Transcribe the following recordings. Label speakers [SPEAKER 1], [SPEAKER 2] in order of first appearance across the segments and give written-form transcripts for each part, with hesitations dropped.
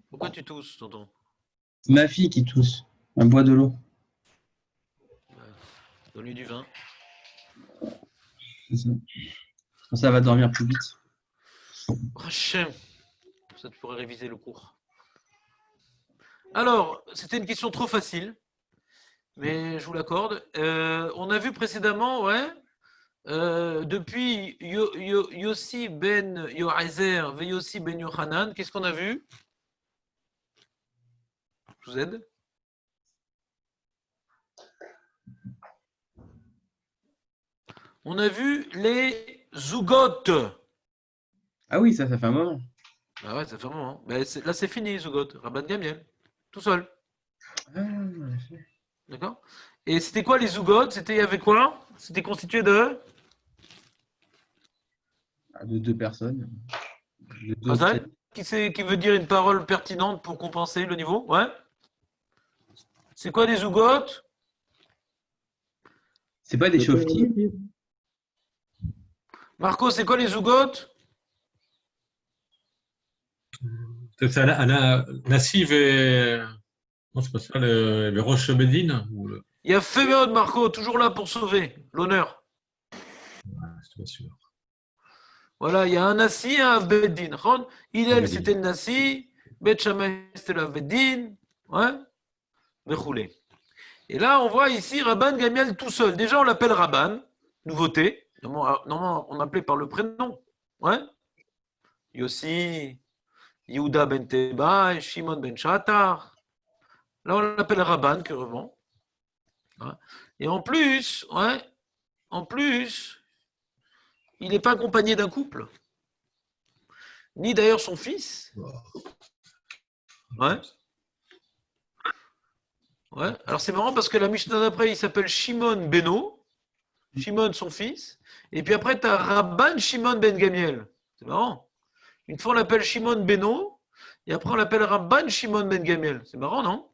[SPEAKER 1] Pourquoi tu tousses, tonton?
[SPEAKER 2] C'est ma fille qui tousse. Elle boit de l'eau.
[SPEAKER 1] Donne-lui du vin.
[SPEAKER 2] C'est ça. Comme ça, elle va dormir plus vite.
[SPEAKER 1] Oh, chien. Ça te pourrait réviser le cours. Alors, c'était une question trop facile, mais je vous l'accorde. On a vu précédemment, ouais, depuis Yossi ben Yoazer ve Yossi ben Yohanan, qu'est-ce qu'on a vu? Je vous aide. On a vu les zougotes.
[SPEAKER 2] Ah oui, ça fait un moment.
[SPEAKER 1] Ah ouais, ça fait un moment. Mais là, c'est fini, les zougotes. Rabban Gamiel. Tout seul.
[SPEAKER 2] Ah, en effet.
[SPEAKER 1] D'accord? Et c'était quoi les zougotes? C'était avec quoi? C'était constitué de
[SPEAKER 2] De deux personnes. De deux
[SPEAKER 1] Razal?
[SPEAKER 2] objets.
[SPEAKER 1] Qui veut dire une parole pertinente pour compenser le niveau? Ouais. C'est quoi les zougotes?
[SPEAKER 2] C'est pas des chauvetis.
[SPEAKER 1] Marco, c'est quoi les zougotes?
[SPEAKER 3] C'est ça, Nassiv et. Non, c'est pas ça, le Roche Bedin ou le.
[SPEAKER 1] Il y a Féméode, Marco, toujours là pour sauver l'honneur.
[SPEAKER 3] C'est pas sûr.
[SPEAKER 1] Voilà, il y a un Nassi et un Avbeddin. Hillel,
[SPEAKER 3] Avbeddin.
[SPEAKER 1] c'était le Nassi. Bet Shammai, c'était le Avbeddin. Ouais. Bechoulé. Et là, on voit ici Rabban Gamiel tout seul. Déjà, on l'appelle Rabban, nouveauté. Normalement, on appelait par le prénom. Ouais. Yossi, Yehuda ben Teba, Shimon ben Shatar. Là, on l'appelle Rabban, curieusement. Ouais. Et en plus, il n'est pas accompagné d'un couple. Ni d'ailleurs son fils. Ouais. Ouais. Alors c'est marrant parce que la Mishnah d'après, il s'appelle Shimon Beno. Shimon, son fils. Et puis après, tu as Rabban Shimon ben Gamiel. C'est marrant. Une fois, on l'appelle Shimon Beno. Et après, on l'appelle Rabban Shimon ben Gamiel. C'est marrant, non?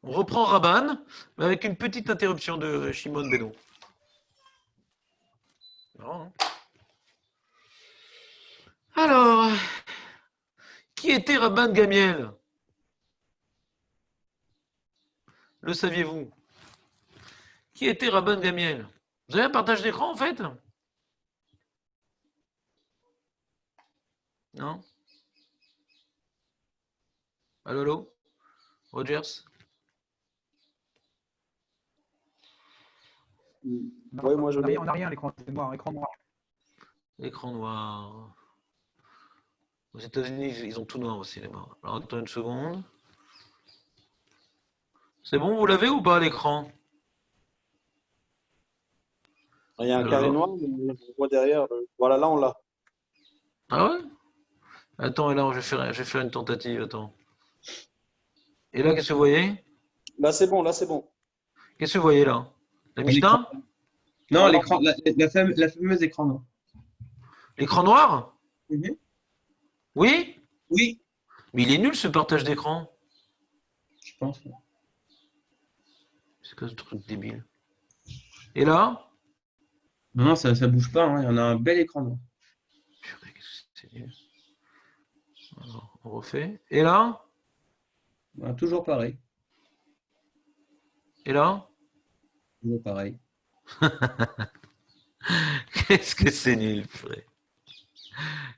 [SPEAKER 1] On reprend Rabban, mais avec une petite interruption de Shimon Beno. C'est marrant, hein? Alors, qui était Rabban Gamiel? Le saviez-vous? Qui était Rabban Gamiel? Vous avez un partage d'écran en fait? Non? Allô, allô? Rogers?
[SPEAKER 4] Oui, moi je l'ai.
[SPEAKER 5] On n'a rien, l'écran noir, écran noir.
[SPEAKER 1] Écran noir. Aux États-Unis, ils ont tout noir aussi, les morts. Alors attends une seconde. C'est bon, vous l'avez ou pas l'écran?
[SPEAKER 4] Il y a un carré noir, mais on voit derrière. Voilà, là on l'a.
[SPEAKER 1] Ah ouais? Attends, et là, je vais faire une tentative, attends. Et là, qu'est-ce que vous voyez?
[SPEAKER 4] Là c'est bon, là c'est bon.
[SPEAKER 1] Qu'est-ce que vous voyez là? La Mishnah?
[SPEAKER 2] Non, l'écran, la fameuse écran noir.
[SPEAKER 1] L'écran noir?
[SPEAKER 2] Mhm.
[SPEAKER 1] Oui?
[SPEAKER 2] Oui,
[SPEAKER 1] Mais il est nul ce partage d'écran.
[SPEAKER 2] je pense.
[SPEAKER 1] C'est quoi ce truc débile? Et là?
[SPEAKER 2] Non, non, ça bouge pas. Hein. Il y en a un bel écran noir.
[SPEAKER 1] Purée, qu'est-ce que c'est nul. Alors, on refait. Et là?
[SPEAKER 2] Voilà, toujours pareil.
[SPEAKER 1] Et là?
[SPEAKER 2] Toujours pareil.
[SPEAKER 1] Qu'est-ce que c'est nul, purée.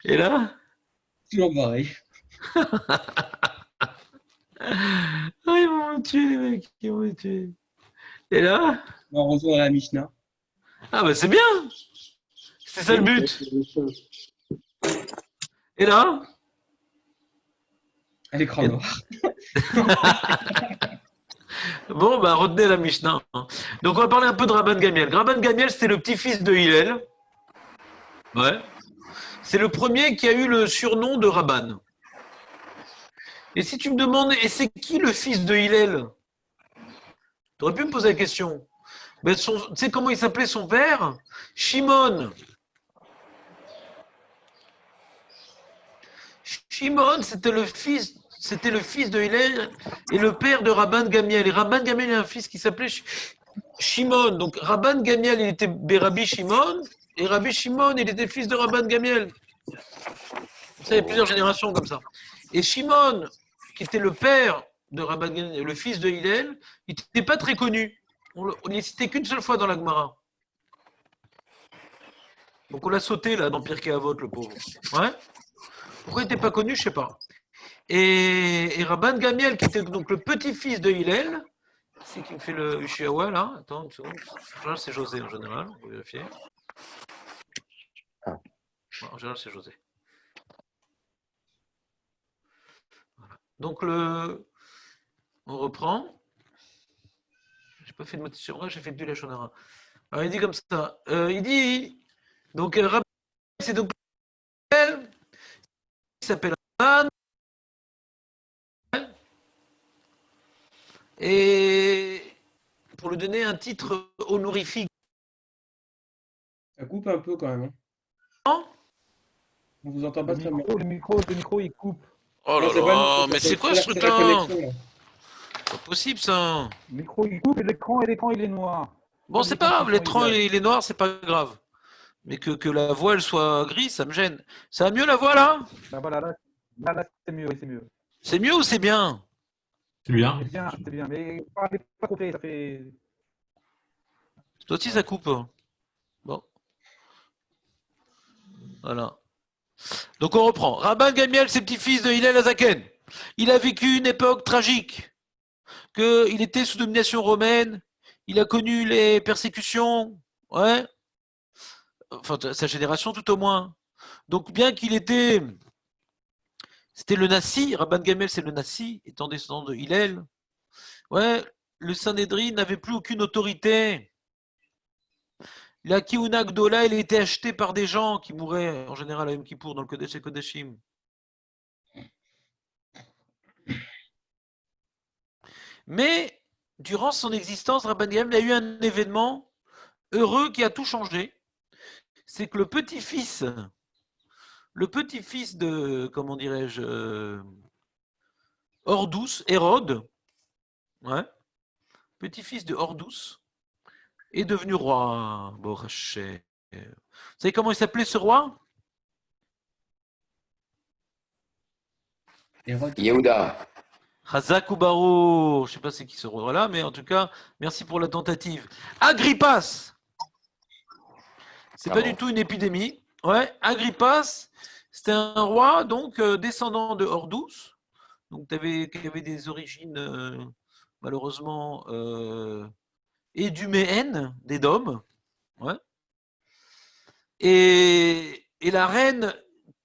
[SPEAKER 1] Et là?
[SPEAKER 2] Toujours pareil.
[SPEAKER 1] Ah, ils vont me tuer, les mecs. Ils vont me tuer. Et là?
[SPEAKER 2] On retourne à la Mishnah.
[SPEAKER 1] Ah, bah c'est bien! C'est ça le but! Et là?
[SPEAKER 2] À l'écran noir.
[SPEAKER 1] Bon, bah retenez la Mishnah. Donc on va parler un peu de Rabban Gamiel. Rabban Gamiel, c'était le petit-fils de Hillel. Ouais. C'est le premier qui a eu le surnom de Rabban. Et si tu me demandes, et c'est qui le fils de Hillel? Tu aurais pu me poser la question. Ben tu sais comment il s'appelait son père? Shimon. Shimon, c'était le fils, c'était le fils de Hillel et le père de Rabban Gamiel. Et Rabban Gamiel a un fils qui s'appelait Shimon. Donc Rabban Gamiel, il était Rabbi Shimon, et Rabbi Shimon, il était fils de Rabban Gamiel. Ça, il y a plusieurs générations comme ça. Et Shimon, qui était le père de Rabban Gamiel, le fils de Hillel, il n'était pas très connu. On ne citait qu'une seule fois dans la Gemara. Donc on l'a sauté là dans Pirkei Avot, le pauvre. Ouais. Pourquoi il n'était pas connu, je ne sais pas. Et Rabban Gamiel, qui était donc le petit-fils de Hillel, c'est qui me fait le Ushiawa là. Attends une seconde. Là, c'est José en général, on va vérifier.
[SPEAKER 4] Ah.
[SPEAKER 1] Ouais, en général, c'est José. Voilà. Donc on reprend. J'ai pas fait de motivation, j'ai fait du Lachonara. Alors il dit comme ça. Il dit donc Rabban, c'est donc il s'appelle Rabban. Et pour lui donner un titre honorifique.
[SPEAKER 2] Ça coupe un peu quand même.
[SPEAKER 1] Non,
[SPEAKER 2] On vous entend pas
[SPEAKER 5] Le
[SPEAKER 2] très bien.
[SPEAKER 5] micro, il coupe.
[SPEAKER 1] oh là
[SPEAKER 2] Non, c'est pas
[SPEAKER 1] là,
[SPEAKER 2] nous,
[SPEAKER 1] mais c'est quoi ce
[SPEAKER 2] c'est la
[SPEAKER 1] truc-là?
[SPEAKER 2] connexion. Là.
[SPEAKER 1] C'est pas possible ça.
[SPEAKER 5] Le micro, il coupe et l'écran, il est noir.
[SPEAKER 1] Bon, c'est pas grave, l'écran il est noir, c'est pas grave. Mais que la voix elle soit grise, ça me gêne. Ça va mieux la voix là?
[SPEAKER 5] Ah, voilà, là, c'est mieux, oui, c'est mieux.
[SPEAKER 1] C'est mieux ou c'est bien?
[SPEAKER 3] C'est bien.
[SPEAKER 5] C'est bien. Mais parlez pas trop, ça fait.
[SPEAKER 1] Toi aussi ça coupe. Bon, voilà. Donc on reprend. Rabban Gamiel, c'est petit-fils de Hillel Azaken. Il a vécu une époque tragique. Il était sous domination romaine. Il a connu les persécutions. Ouais. Enfin, sa génération tout au moins. Donc bien qu'il était, c'était le Nassi, Rabban Gamel c'est le Nassi, étant descendant de Hillel. Ouais, le Sanhédrin n'avait plus aucune autorité. La Kiuna Gdola, elle a été achetée par des gens qui mouraient en général à Yom Kippour dans le Kodesh et Kodeshim. Mais durant son existence, Rabban Gamel a eu un événement heureux qui a tout changé. C'est que le petit-fils de, comment dirais-je, Hordous, Hérode, ouais, petit-fils de Hordous, est devenu roi. Borachet. Vous savez comment il s'appelait ce roi?
[SPEAKER 6] Yehuda.
[SPEAKER 1] Hazak ou Barou. Je ne sais pas c'est qui ce roi-là, mais en tout cas, merci pour la tentative. Agrippas. C'est pas du tout une épidémie. Ouais, Agrippas, c'était un roi donc descendant de Hordous, donc qui avait des origines malheureusement éduméennes d'Édom. Ouais. Et la reine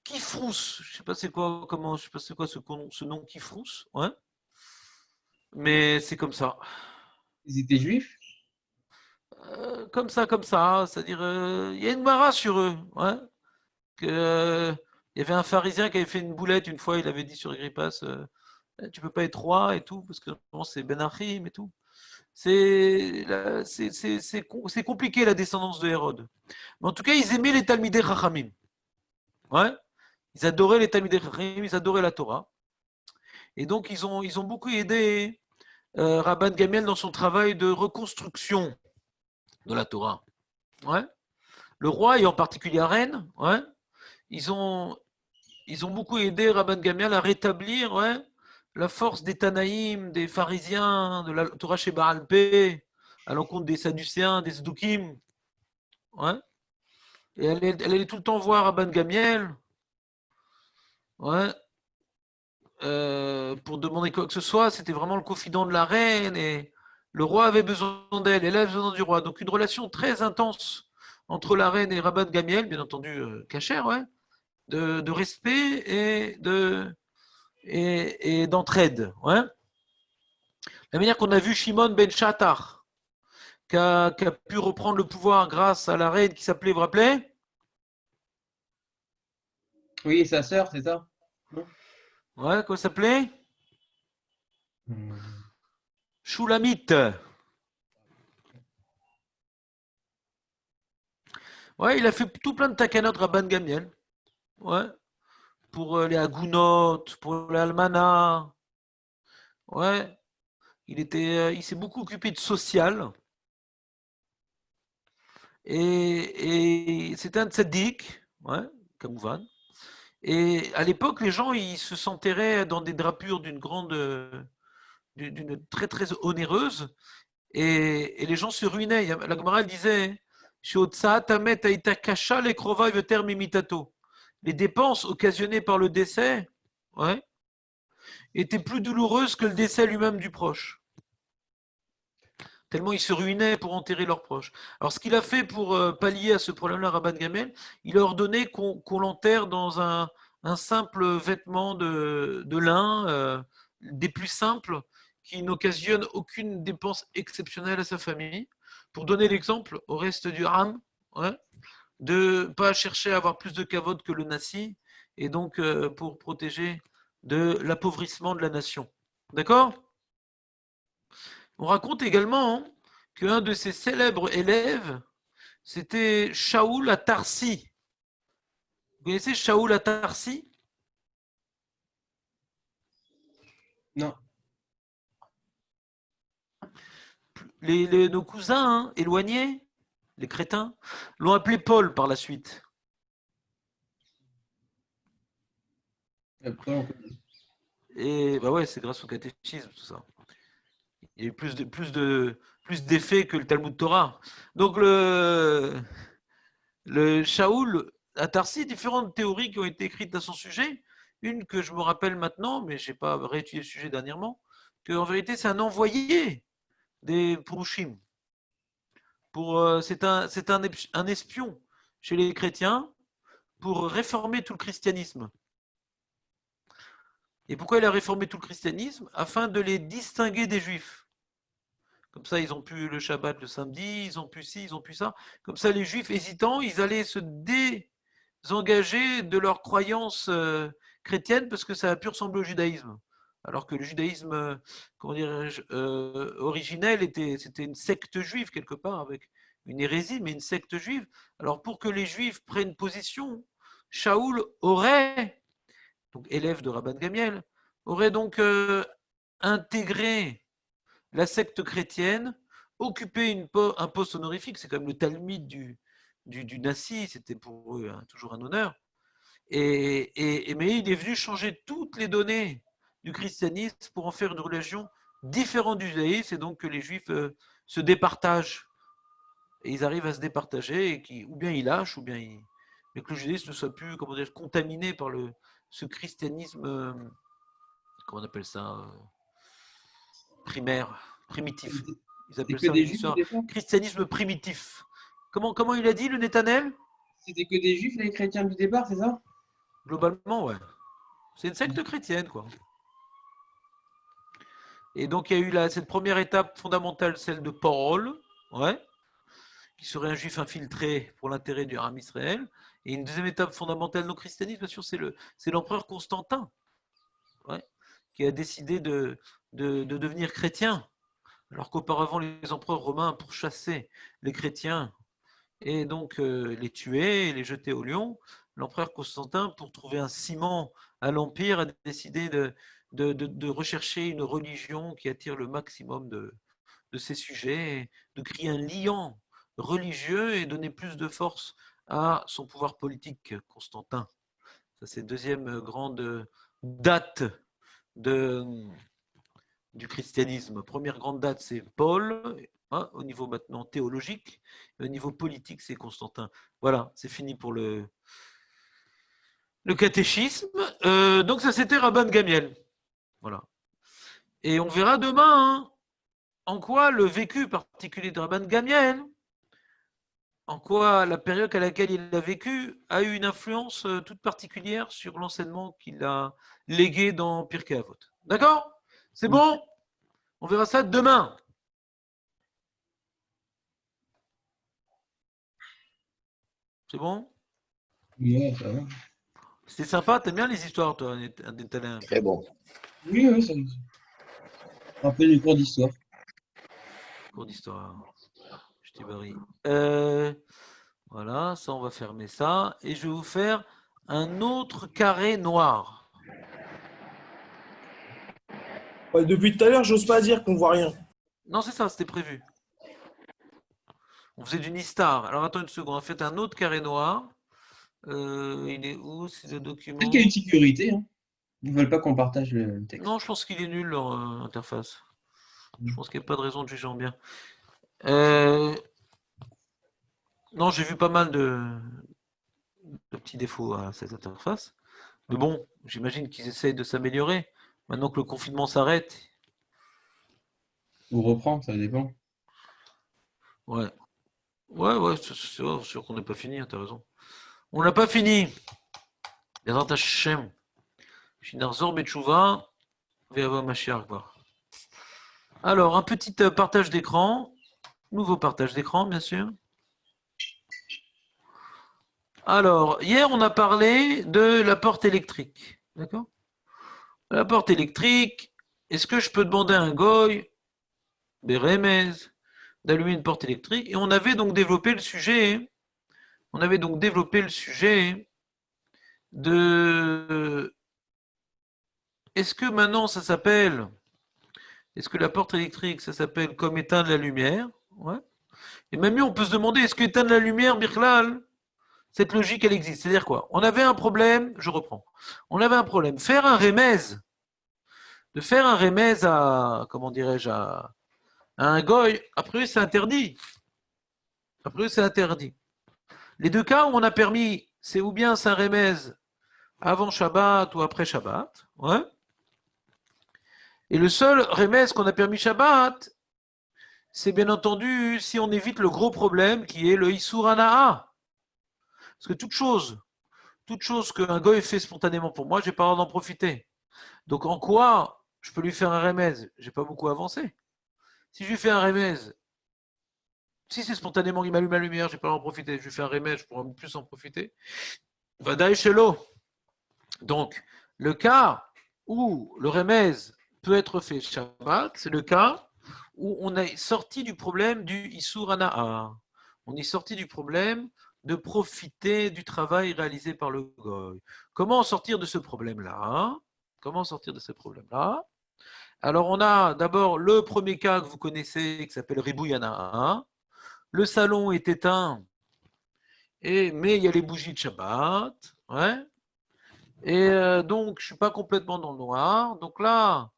[SPEAKER 1] Kifrous, je sais pas c'est quoi, je sais pas c'est quoi ce nom Kifrous, ouais. Mais c'est comme ça.
[SPEAKER 2] Ils étaient juifs?
[SPEAKER 1] Comme ça, c'est-à-dire il y a une mara sur eux, ouais. Il y avait un pharisien qui avait fait une boulette une fois, il avait dit sur Agrippas, tu peux pas être roi et tout, parce que c'est Ben Achim et tout. C'est compliqué la descendance de Hérode. Mais en tout cas, ils aimaient les Talmidei Chachamim. Ouais. Ils adoraient les Talmidei Chachamim, ils adoraient la Torah. Et donc, ils ont beaucoup aidé Rabban Gamiel dans son travail de reconstruction de la Torah. Ouais. Le roi, et en particulier Rennes, ouais, ils ont beaucoup aidé Rabban Gamiel à rétablir la force des Tanaïm, des pharisiens, de la Torah chez Baal Pé, à l'encontre des Sadducéens, des Sdoukim. Ouais. Et elle allait tout le temps voir Rabban Gamiel, ouais, pour demander quoi que ce soit. C'était vraiment le confident de la reine et le roi avait besoin d'elle, elle avait besoin du roi. Donc une relation très intense entre la reine et Rabban Gamiel, bien entendu cachère, ouais, de respect et d'entraide. Ouais. La manière qu'on a vu Shimon ben Shattar, qui a pu reprendre le pouvoir grâce à la reine qui s'appelait, vous vous rappelez?
[SPEAKER 2] Oui, sa sœur, c'est ça?
[SPEAKER 1] Ouais, comment s'appelait? Shulamite. Ouais, il a fait tout plein de takanot Rabban Gamiel. Ouais. pour les Hagounot, pour les Almanas. Ouais, il s'est beaucoup occupé de social. Et c'était un tzaddik, ouais, Kamouvan. Et à l'époque, les gens, ils se s'enterraient dans des drapures d'une très très onéreuse, et les gens se ruinaient. La Gemara elle disait, les dépenses occasionnées par le décès, ouais, étaient plus douloureuses que le décès lui-même du proche. Tellement ils se ruinaient pour enterrer leurs proches. Alors, ce qu'il a fait pour pallier à ce problème-là, Rabban Gamel, il a ordonné qu'on l'enterre dans un simple vêtement de lin, des plus simples, qui n'occasionne aucune dépense exceptionnelle à sa famille, pour donner l'exemple au reste du Ham, ouais, de ne pas chercher à avoir plus de kavod que le nasi, et donc pour protéger de l'appauvrissement de la nation. D'accord? On raconte également hein, qu'un de ses célèbres élèves, c'était Shaoul à Tarsi. Vous connaissez Shaoul à Tarsi?
[SPEAKER 2] Non.
[SPEAKER 1] Nos cousins hein, éloignés, les crétins, l'ont appelé Paul par la suite.
[SPEAKER 2] Après, on connaît.
[SPEAKER 1] Et bah ouais, c'est grâce au catéchisme, tout ça. Il y a eu plus d'effets que le Talmud Torah. Donc le Shaoul à Tarsi, différentes théories qui ont été écrites à son sujet. Une que je me rappelle maintenant, mais je n'ai pas réétudié le sujet dernièrement, qu'en vérité c'est un envoyé des Purushim. C'est un espion chez les chrétiens pour réformer tout le christianisme. Et pourquoi il a réformé tout le christianisme? Afin de les distinguer des juifs. Comme ça, ils ont pu le Shabbat le samedi, ils ont pu ci, ils ont pu ça. Comme ça, les juifs hésitants, ils allaient se désengager de leur croyance chrétienne parce que ça a pu ressembler au judaïsme. Alors que le judaïsme, comment dirais-je, originel, c'était une secte juive quelque part, avec une hérésie, mais une secte juive. Alors pour que les juifs prennent position, Shaoul aurait, donc élève de Rabban Gamiel, aurait donc intégré la secte chrétienne, occupé un poste honorifique, c'est comme le Talmud du Nassi, c'était pour eux hein, toujours un honneur. Mais il est venu changer toutes les données du christianisme pour en faire une religion différente du judaïsme, et donc que les juifs se départagent. Et ils arrivent à se départager, et ou bien ils lâchent, ou bien mais que le judaïsme ne soit plus comment dire, contaminé par ce christianisme, comment on appelle ça, primaire, primitif. Ils
[SPEAKER 2] C'était
[SPEAKER 1] appellent
[SPEAKER 2] que
[SPEAKER 1] ça
[SPEAKER 2] des juifs au départ?
[SPEAKER 1] christianisme primitif. Comment il a dit, le Néthanel?
[SPEAKER 2] C'était que des juifs, les chrétiens du départ, c'est ça?
[SPEAKER 1] Globalement, ouais. C'est une secte chrétienne, quoi. Et donc, il y a eu cette première étape fondamentale, celle de Paul, ouais, qui serait un juif infiltré pour l'intérêt du Haram Israël. Et une deuxième étape fondamentale dans le christianisme, bien sûr, c'est l'empereur Constantin, ouais, qui a décidé de devenir chrétien, alors qu'auparavant, les empereurs romains pourchassaient les chrétiens et donc les tuer et les jeter au lion. L'empereur Constantin, pour trouver un ciment à l'empire, a décidé de rechercher une religion qui attire le maximum de ses sujets, de créer un liant religieux et donner plus de force à son pouvoir politique, Constantin. Ça, c'est la deuxième grande date du christianisme. Première grande date, c'est Paul, hein, au niveau maintenant théologique, et au niveau politique, c'est Constantin. Voilà, c'est fini pour le catéchisme. Donc ça, c'était Rabban Gamiel. Voilà. Et on verra demain hein, en quoi le vécu particulier de Rabban Gamiel, en quoi la période à laquelle il a vécu a eu une influence toute particulière sur l'enseignement qu'il a légué dans Pirkei Avot. D'accord? C'est bon? On verra ça demain. C'est bon?
[SPEAKER 2] Ouais, ça va.
[SPEAKER 1] C'était sympa, t'aimes bien les histoires, toi, Néthalin?
[SPEAKER 6] Très bon.
[SPEAKER 2] Oui, oui, ça me rappelle les cours d'histoire.
[SPEAKER 1] Cours d'histoire. Je t'ai barré. Voilà, ça, on va fermer ça. Et je vais vous faire un autre carré noir.
[SPEAKER 6] Ouais, depuis tout à l'heure, j'ose pas dire qu'on voit rien.
[SPEAKER 1] Non, c'est ça, c'était prévu. On faisait du Nistar. Alors attends une seconde, on fait un autre carré noir. Il est où? C'est le document.
[SPEAKER 2] Peut-être qu'il y a une sécurité. Hein. Ils ne veulent pas qu'on partage le texte.
[SPEAKER 1] Non, je pense qu'il est nul leur interface. Je pense qu'il n'y a pas de raison de juger en bien. Non, j'ai vu pas mal de petits défauts à cette interface. Mais bon, j'imagine qu'ils essayent de s'améliorer. Maintenant que le confinement s'arrête.
[SPEAKER 2] Ou reprend, ça dépend.
[SPEAKER 1] Ouais. Ouais, c'est sûr qu'on n'est pas fini, hein, t'as raison. On n'a pas fini. Bezrat Hashem. Shinarzor Betchouva. Ve'ava Mashiach. Alors, un petit partage d'écran. Nouveau partage d'écran, bien sûr. Alors, hier, on a parlé de la porte électrique. D'accord? La porte électrique, est-ce que je peux demander à un goy, Beremez, d'allumer une porte électrique? Et on avait donc développé le sujet. De. Est-ce que maintenant ça s'appelle. Est-ce que la porte électrique, ça s'appelle comme éteindre la lumière? Ouais. Et même mieux, on peut se demander, est-ce que éteindre la lumière, Birklal, cette logique, elle existe? C'est-à-dire quoi? On avait un problème, je reprends. On avait un problème. Faire un remez, de faire un remez à, comment dirais-je, à un goy, après c'est interdit. Les deux cas où on a permis, c'est ou bien c'est un remez avant Shabbat ou après Shabbat. Ouais. Et le seul remez qu'on a permis Shabbat, c'est bien entendu si on évite le gros problème qui est le Issour Hana'a. Parce que toute chose qu'un goy fait spontanément pour moi, j'ai pas le droit d'en profiter. Donc en quoi je peux lui faire un remez? J'ai pas beaucoup avancé. Si je lui fais un remez, si c'est spontanément qu'il m'allume la lumière, j'ai pas le droit d'en profiter. Je lui fais un remez, je pourrais plus en profiter. Vadaï Shelo. Donc le cas où le remez peut être fait Shabbat, c'est le cas où on est sorti du problème du Issour Hana'a. On est sorti du problème de profiter du travail réalisé par le goy. Comment sortir de ce problème-là? Alors, on a d'abord le premier cas que vous connaissez, qui s'appelle Ribouy Hana'a. Le salon est éteint, mais il y a les bougies de Shabbat. Ouais. Et donc, je ne suis pas complètement dans le noir. Donc là,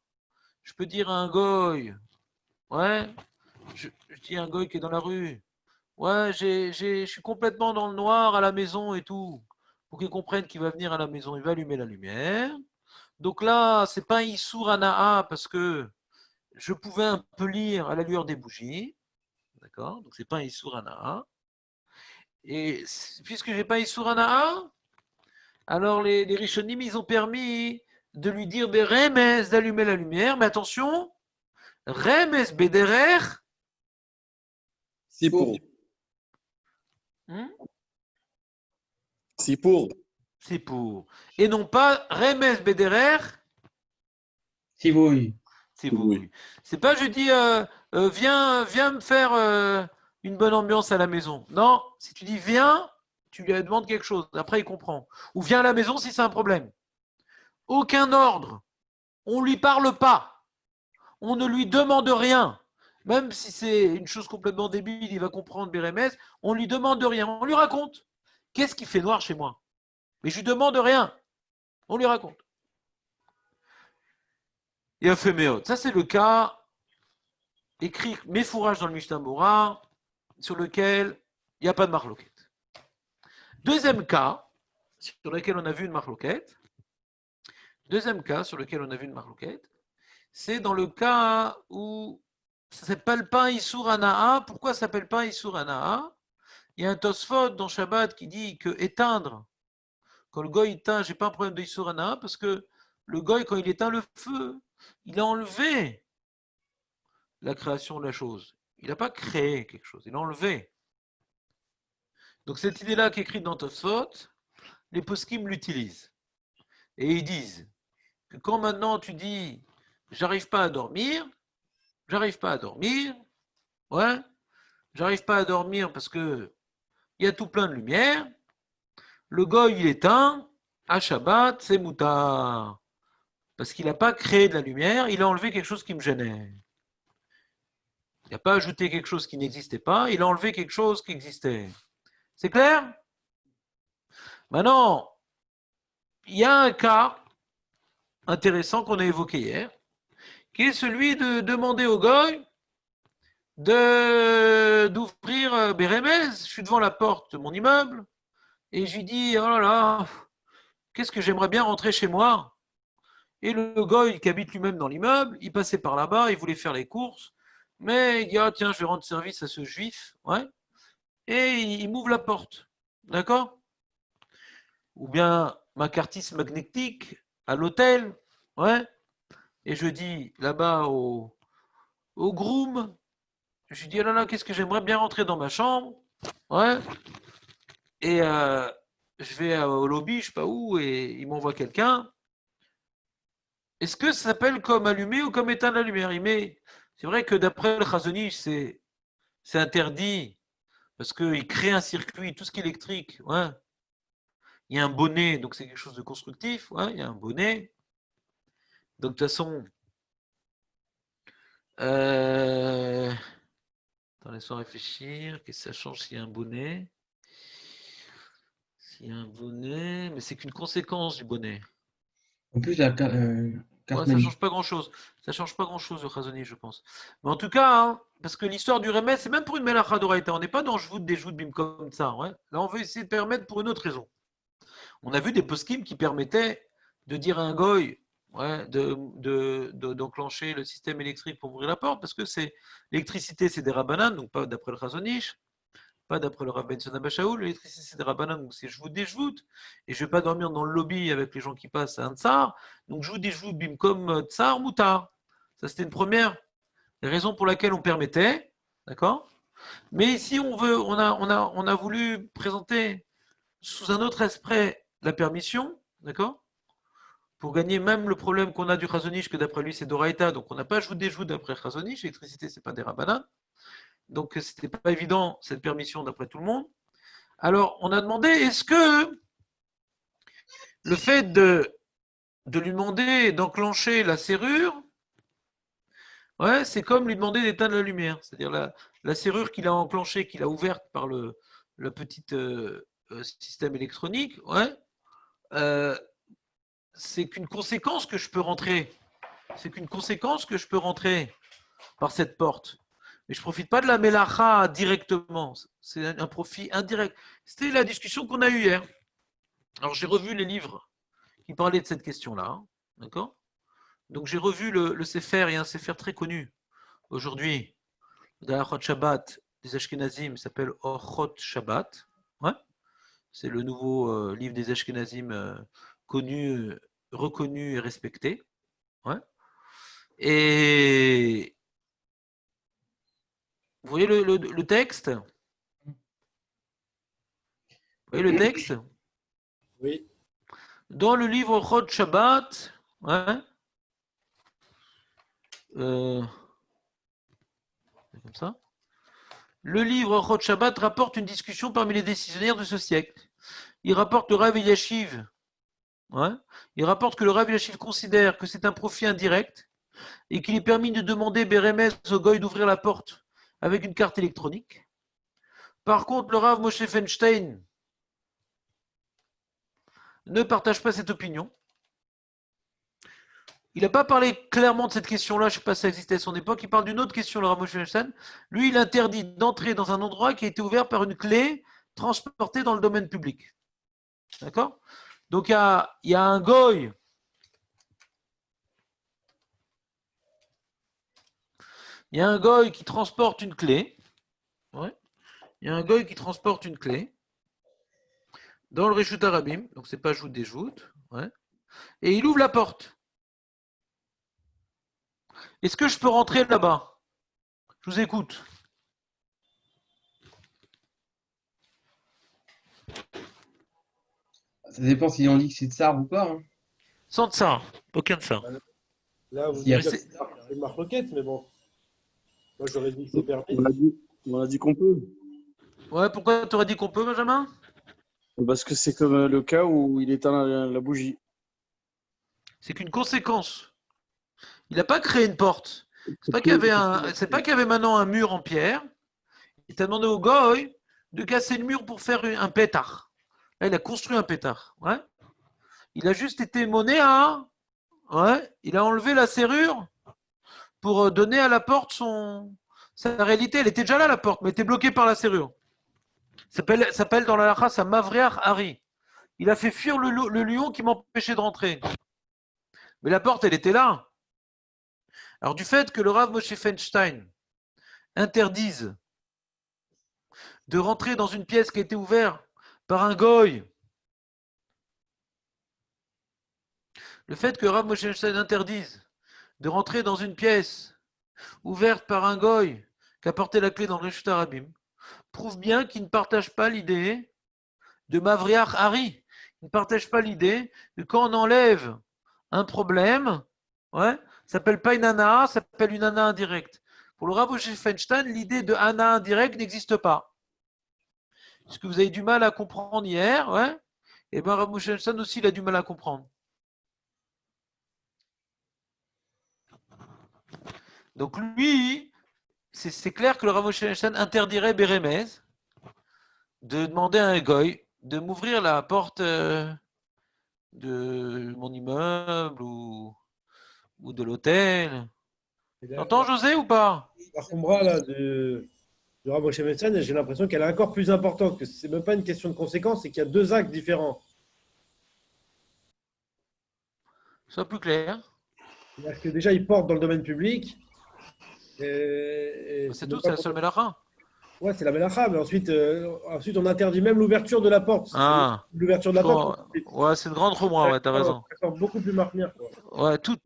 [SPEAKER 1] je peux dire à un goy, ouais, je dis à un goy qui est dans la rue, ouais, je suis complètement dans le noir à la maison et tout. Pour qu'il comprenne qu'il va venir à la maison, il va allumer la lumière. Donc là, c'est pas un Issour Hana'a parce que je pouvais un peu lire à la lueur des bougies. D'accord? Donc c'est pas un Issour Hana'a. Et puisque j'ai pas Issour Hana'a, alors les Rishonim, ils ont permis de lui dire Remez d'allumer la lumière. Mais attention, Remez Bederer.
[SPEAKER 4] Si pour. Si pour.
[SPEAKER 1] C'est pour. Et non pas Remez Bederer.
[SPEAKER 2] Si oui.
[SPEAKER 1] C'est vous. C'est pas je dis viens me faire une bonne ambiance à la maison. Non, si tu dis viens, tu lui demandes quelque chose. Après il comprend. Ou viens à la maison si c'est un problème. Aucun ordre. On lui parle pas. On ne lui demande rien. Même si c'est une chose complètement débile, il va comprendre Bérémez. On lui demande rien. On lui raconte. Qu'est-ce qui fait noir chez moi? Mais je lui demande rien. On lui raconte. Et a fait méot. Ça, c'est le cas écrit Méfourage dans le Mishnah Mora, sur lequel il n'y a pas de marloquette. Deuxième cas, sur lequel on a vu une marloquette, c'est dans le cas où ça ne s'appelle pas Issour Hana'a. Pourquoi ça ne s'appelle pas Issour Hana'a? Il y a un Tosfot dans Shabbat qui dit que éteindre, quand le goy éteint, j'ai pas un problème de Issour Hana'a, parce que le goy, quand il éteint le feu, il a enlevé la création de la chose. Il n'a pas créé quelque chose, il a enlevé. Donc cette idée-là qui est écrite dans Tosfot, les poskim l'utilisent. Et ils disent que quand maintenant tu dis j'arrive pas à dormir parce que il y a tout plein de lumière, le goy il éteint, à Shabbat, c'est moutar. Parce qu'il n'a pas créé de la lumière, il a enlevé quelque chose qui me gênait. Il n'a pas ajouté quelque chose qui n'existait pas, il a enlevé quelque chose qui existait. C'est clair? Maintenant, il y a un cas intéressant qu'on a évoqué hier, qui est celui de demander au goy d'ouvrir Bérémez. Je suis devant la porte de mon immeuble et je lui dis, oh là là, qu'est-ce que j'aimerais bien rentrer chez moi. Et le goy qui habite lui-même dans l'immeuble, il passait par là-bas, il voulait faire les courses, mais il dit, ah tiens, je vais rendre service à ce juif, ouais, et il m'ouvre la porte, d'accord? Ou bien ma cartisse magnétique à l'hôtel, ouais, et je dis là-bas au groom, je lui dis, oh là là, qu'est-ce que j'aimerais bien rentrer dans ma chambre, ouais, et je vais au lobby, je sais pas où, et il m'envoie quelqu'un. Est-ce que ça s'appelle comme allumer ou comme éteindre la lumière? C'est vrai que d'après le Chazonish, c'est interdit parce qu'il crée un circuit, tout ce qui est électrique. Ouais. Il y a un bonnet, donc c'est quelque chose de constructif. Ouais, il y a un bonnet. Donc de toute façon, laisse-moi réfléchir. Qu'est-ce que ça change s'il y a un bonnet? S'il y a un bonnet, mais c'est qu'une conséquence du bonnet.
[SPEAKER 2] En plus, la
[SPEAKER 1] Ouais,
[SPEAKER 2] carte
[SPEAKER 1] ça
[SPEAKER 2] magnétique.
[SPEAKER 1] change pas grand-chose. Ça change pas grand-chose, le Chazoni, je pense. Mais en tout cas, hein, parce que l'histoire du Remes, c'est même pour une Melacha d'Oraïta. On n'est pas dans Jvout des Joutes Bim comme ça. Ouais. Là, on veut essayer de permettre pour une autre raison. On a vu des poskim qui permettaient de dire à un goy, ouais, d'enclencher le système électrique pour ouvrir la porte, parce que l'électricité, c'est des rabbanan, donc pas d'après le Chazonish, pas d'après le Rav Ben Sona Bachaoul. L'électricité, c'est des rabbanan, donc c'est Jvout des Jvout. Et je ne vais pas dormir dans le lobby avec les gens qui passent à un tsar. Donc Jvout des Jvout, bim comme tsar, moutar. Ça, c'était une première raison pour laquelle on permettait. D'accord? Mais ici, on a voulu présenter sous un autre aspect la permission. D'accord? Pour gagner même le problème qu'on a du Chazonish, que d'après lui, c'est d'Oraïta. Donc on n'a pas Jvout des Jvout d'après Chazonish. L'électricité, ce n'est pas des rabbanan. Donc, ce n'était pas évident, cette permission, d'après tout le monde. Alors, on a demandé, est-ce que le fait de lui demander d'enclencher la serrure, ouais, c'est comme lui demander d'éteindre la lumière. C'est-à-dire la serrure qu'il a enclenchée, qu'il a ouverte par le petit système électronique, ouais, c'est qu'une conséquence que je peux rentrer. C'est qu'une conséquence que je peux rentrer par cette porte. Mais je ne profite pas de la mélacha directement. C'est un profit indirect. C'était la discussion qu'on a eue hier. Alors j'ai revu les livres qui parlaient de cette question-là. D'accord? Donc j'ai revu le Sefer, il y a un Sefer très connu aujourd'hui, de Orchot Shabbat des Ashkenazim, s'appelle Orchot Shabbat. Ouais? C'est le nouveau livre des Ashkenazim connu, reconnu et respecté. Ouais? Et vous voyez le texte? Vous voyez le texte?
[SPEAKER 4] Oui.
[SPEAKER 1] Dans le livre Orchot Shabbat, ouais, comme ça. Le livre Orchot Shabbat rapporte une discussion parmi les décisionnaires de ce siècle. Il rapporte le Rav Eliashiv. Ouais, il rapporte que le Rav Eliashiv considère que c'est un profit indirect et qu'il est permis de demander Bérémez au goy d'ouvrir la porte avec une carte électronique. Par contre, le Rav Moshe Feinstein ne partage pas cette opinion. Il n'a pas parlé clairement de cette question-là, je ne sais pas si ça existait à son époque. Il parle d'une autre question, le Rav Moshe Feinstein. Lui, il interdit d'entrer dans un endroit qui a été ouvert par une clé transportée dans le domaine public. D'accord? Donc, il y a un goy. Il y a un goy qui transporte une clé. Ouais. Il y a un goy qui transporte une clé dans le Reshut Arabim, donc c'est pas joute des joutes, ouais. Et il ouvre la porte. Est-ce que je peux rentrer là-bas? Je vous écoute.
[SPEAKER 2] Ça dépend si on dit que c'est tsar ou pas. Hein.
[SPEAKER 1] Sans de ça, aucun de ça.
[SPEAKER 4] Là, vous
[SPEAKER 2] Il y a-
[SPEAKER 4] dites que c'est une marloquette, mais bon. Moi, j'aurais dit que c'est permis.
[SPEAKER 6] On a dit qu'on peut.
[SPEAKER 1] Ouais, pourquoi tu aurais dit qu'on peut, Benjamin?
[SPEAKER 6] Parce que c'est comme le cas où il éteint la bougie.
[SPEAKER 1] C'est qu'une conséquence. Il n'a pas créé une porte. C'est pas qu'il y avait c'est pas qu'il y avait maintenant un mur en pierre. Il t'a demandé au goy de casser le mur pour faire un pétard. Là, il a construit un pétard. Ouais. Il a juste été monnaie à. Ouais. Il a enlevé la serrure pour donner à la porte sa réalité. Elle était déjà là, la porte, mais elle était bloquée par la serrure. Ça s'appelle dans la lacha, ça Mavriach Hari. Il a fait fuir le lion qui m'empêchait de rentrer. Mais la porte, elle était là. Alors, du fait que le Rav Moshe Feinstein interdise de rentrer dans une pièce qui a été ouverte par un goy, le fait que Rav Moshe Feinstein interdise de rentrer dans une pièce ouverte par un goy qui a porté la clé dans le Reshut Harabim prouve bien qu'il ne partage pas l'idée de Mavriach Hari. Il ne partage pas l'idée que quand on enlève un problème, ouais, ça s'appelle pas une ana, ça s'appelle une ana indirecte. Pour le Rav Moshe Feinstein, l'idée de ana indirecte n'existe pas. Ce que vous avez du mal à comprendre hier, ouais, et bien Rav Moshe Feinstein aussi, il a du mal à comprendre. Donc lui, c'est clair que le Rav Moshe Feinstein interdirait Bérémez de demander à un goy de m'ouvrir la porte de mon immeuble ou de l'hôtel. T'entends, José, ou pas?
[SPEAKER 6] La Khombra, là, du Rav Moshe Feinstein, j'ai l'impression qu'elle est encore plus importante, que c'est même pas une question de conséquence, c'est qu'il y a deux actes différents.
[SPEAKER 1] Sois plus clair.
[SPEAKER 6] C'est-à-dire que déjà, il porte dans le domaine public.
[SPEAKER 1] C'est tout, c'est la seule mélacha.
[SPEAKER 6] Ouais, c'est la mélacha, mais ensuite, on interdit même l'ouverture de la porte.
[SPEAKER 1] Ah,
[SPEAKER 6] L'ouverture de la porte.
[SPEAKER 1] ouais, c'est une grande remoi, ouais, t'as raison.
[SPEAKER 6] Ça sort beaucoup plus marqueur.
[SPEAKER 1] Ouais, tout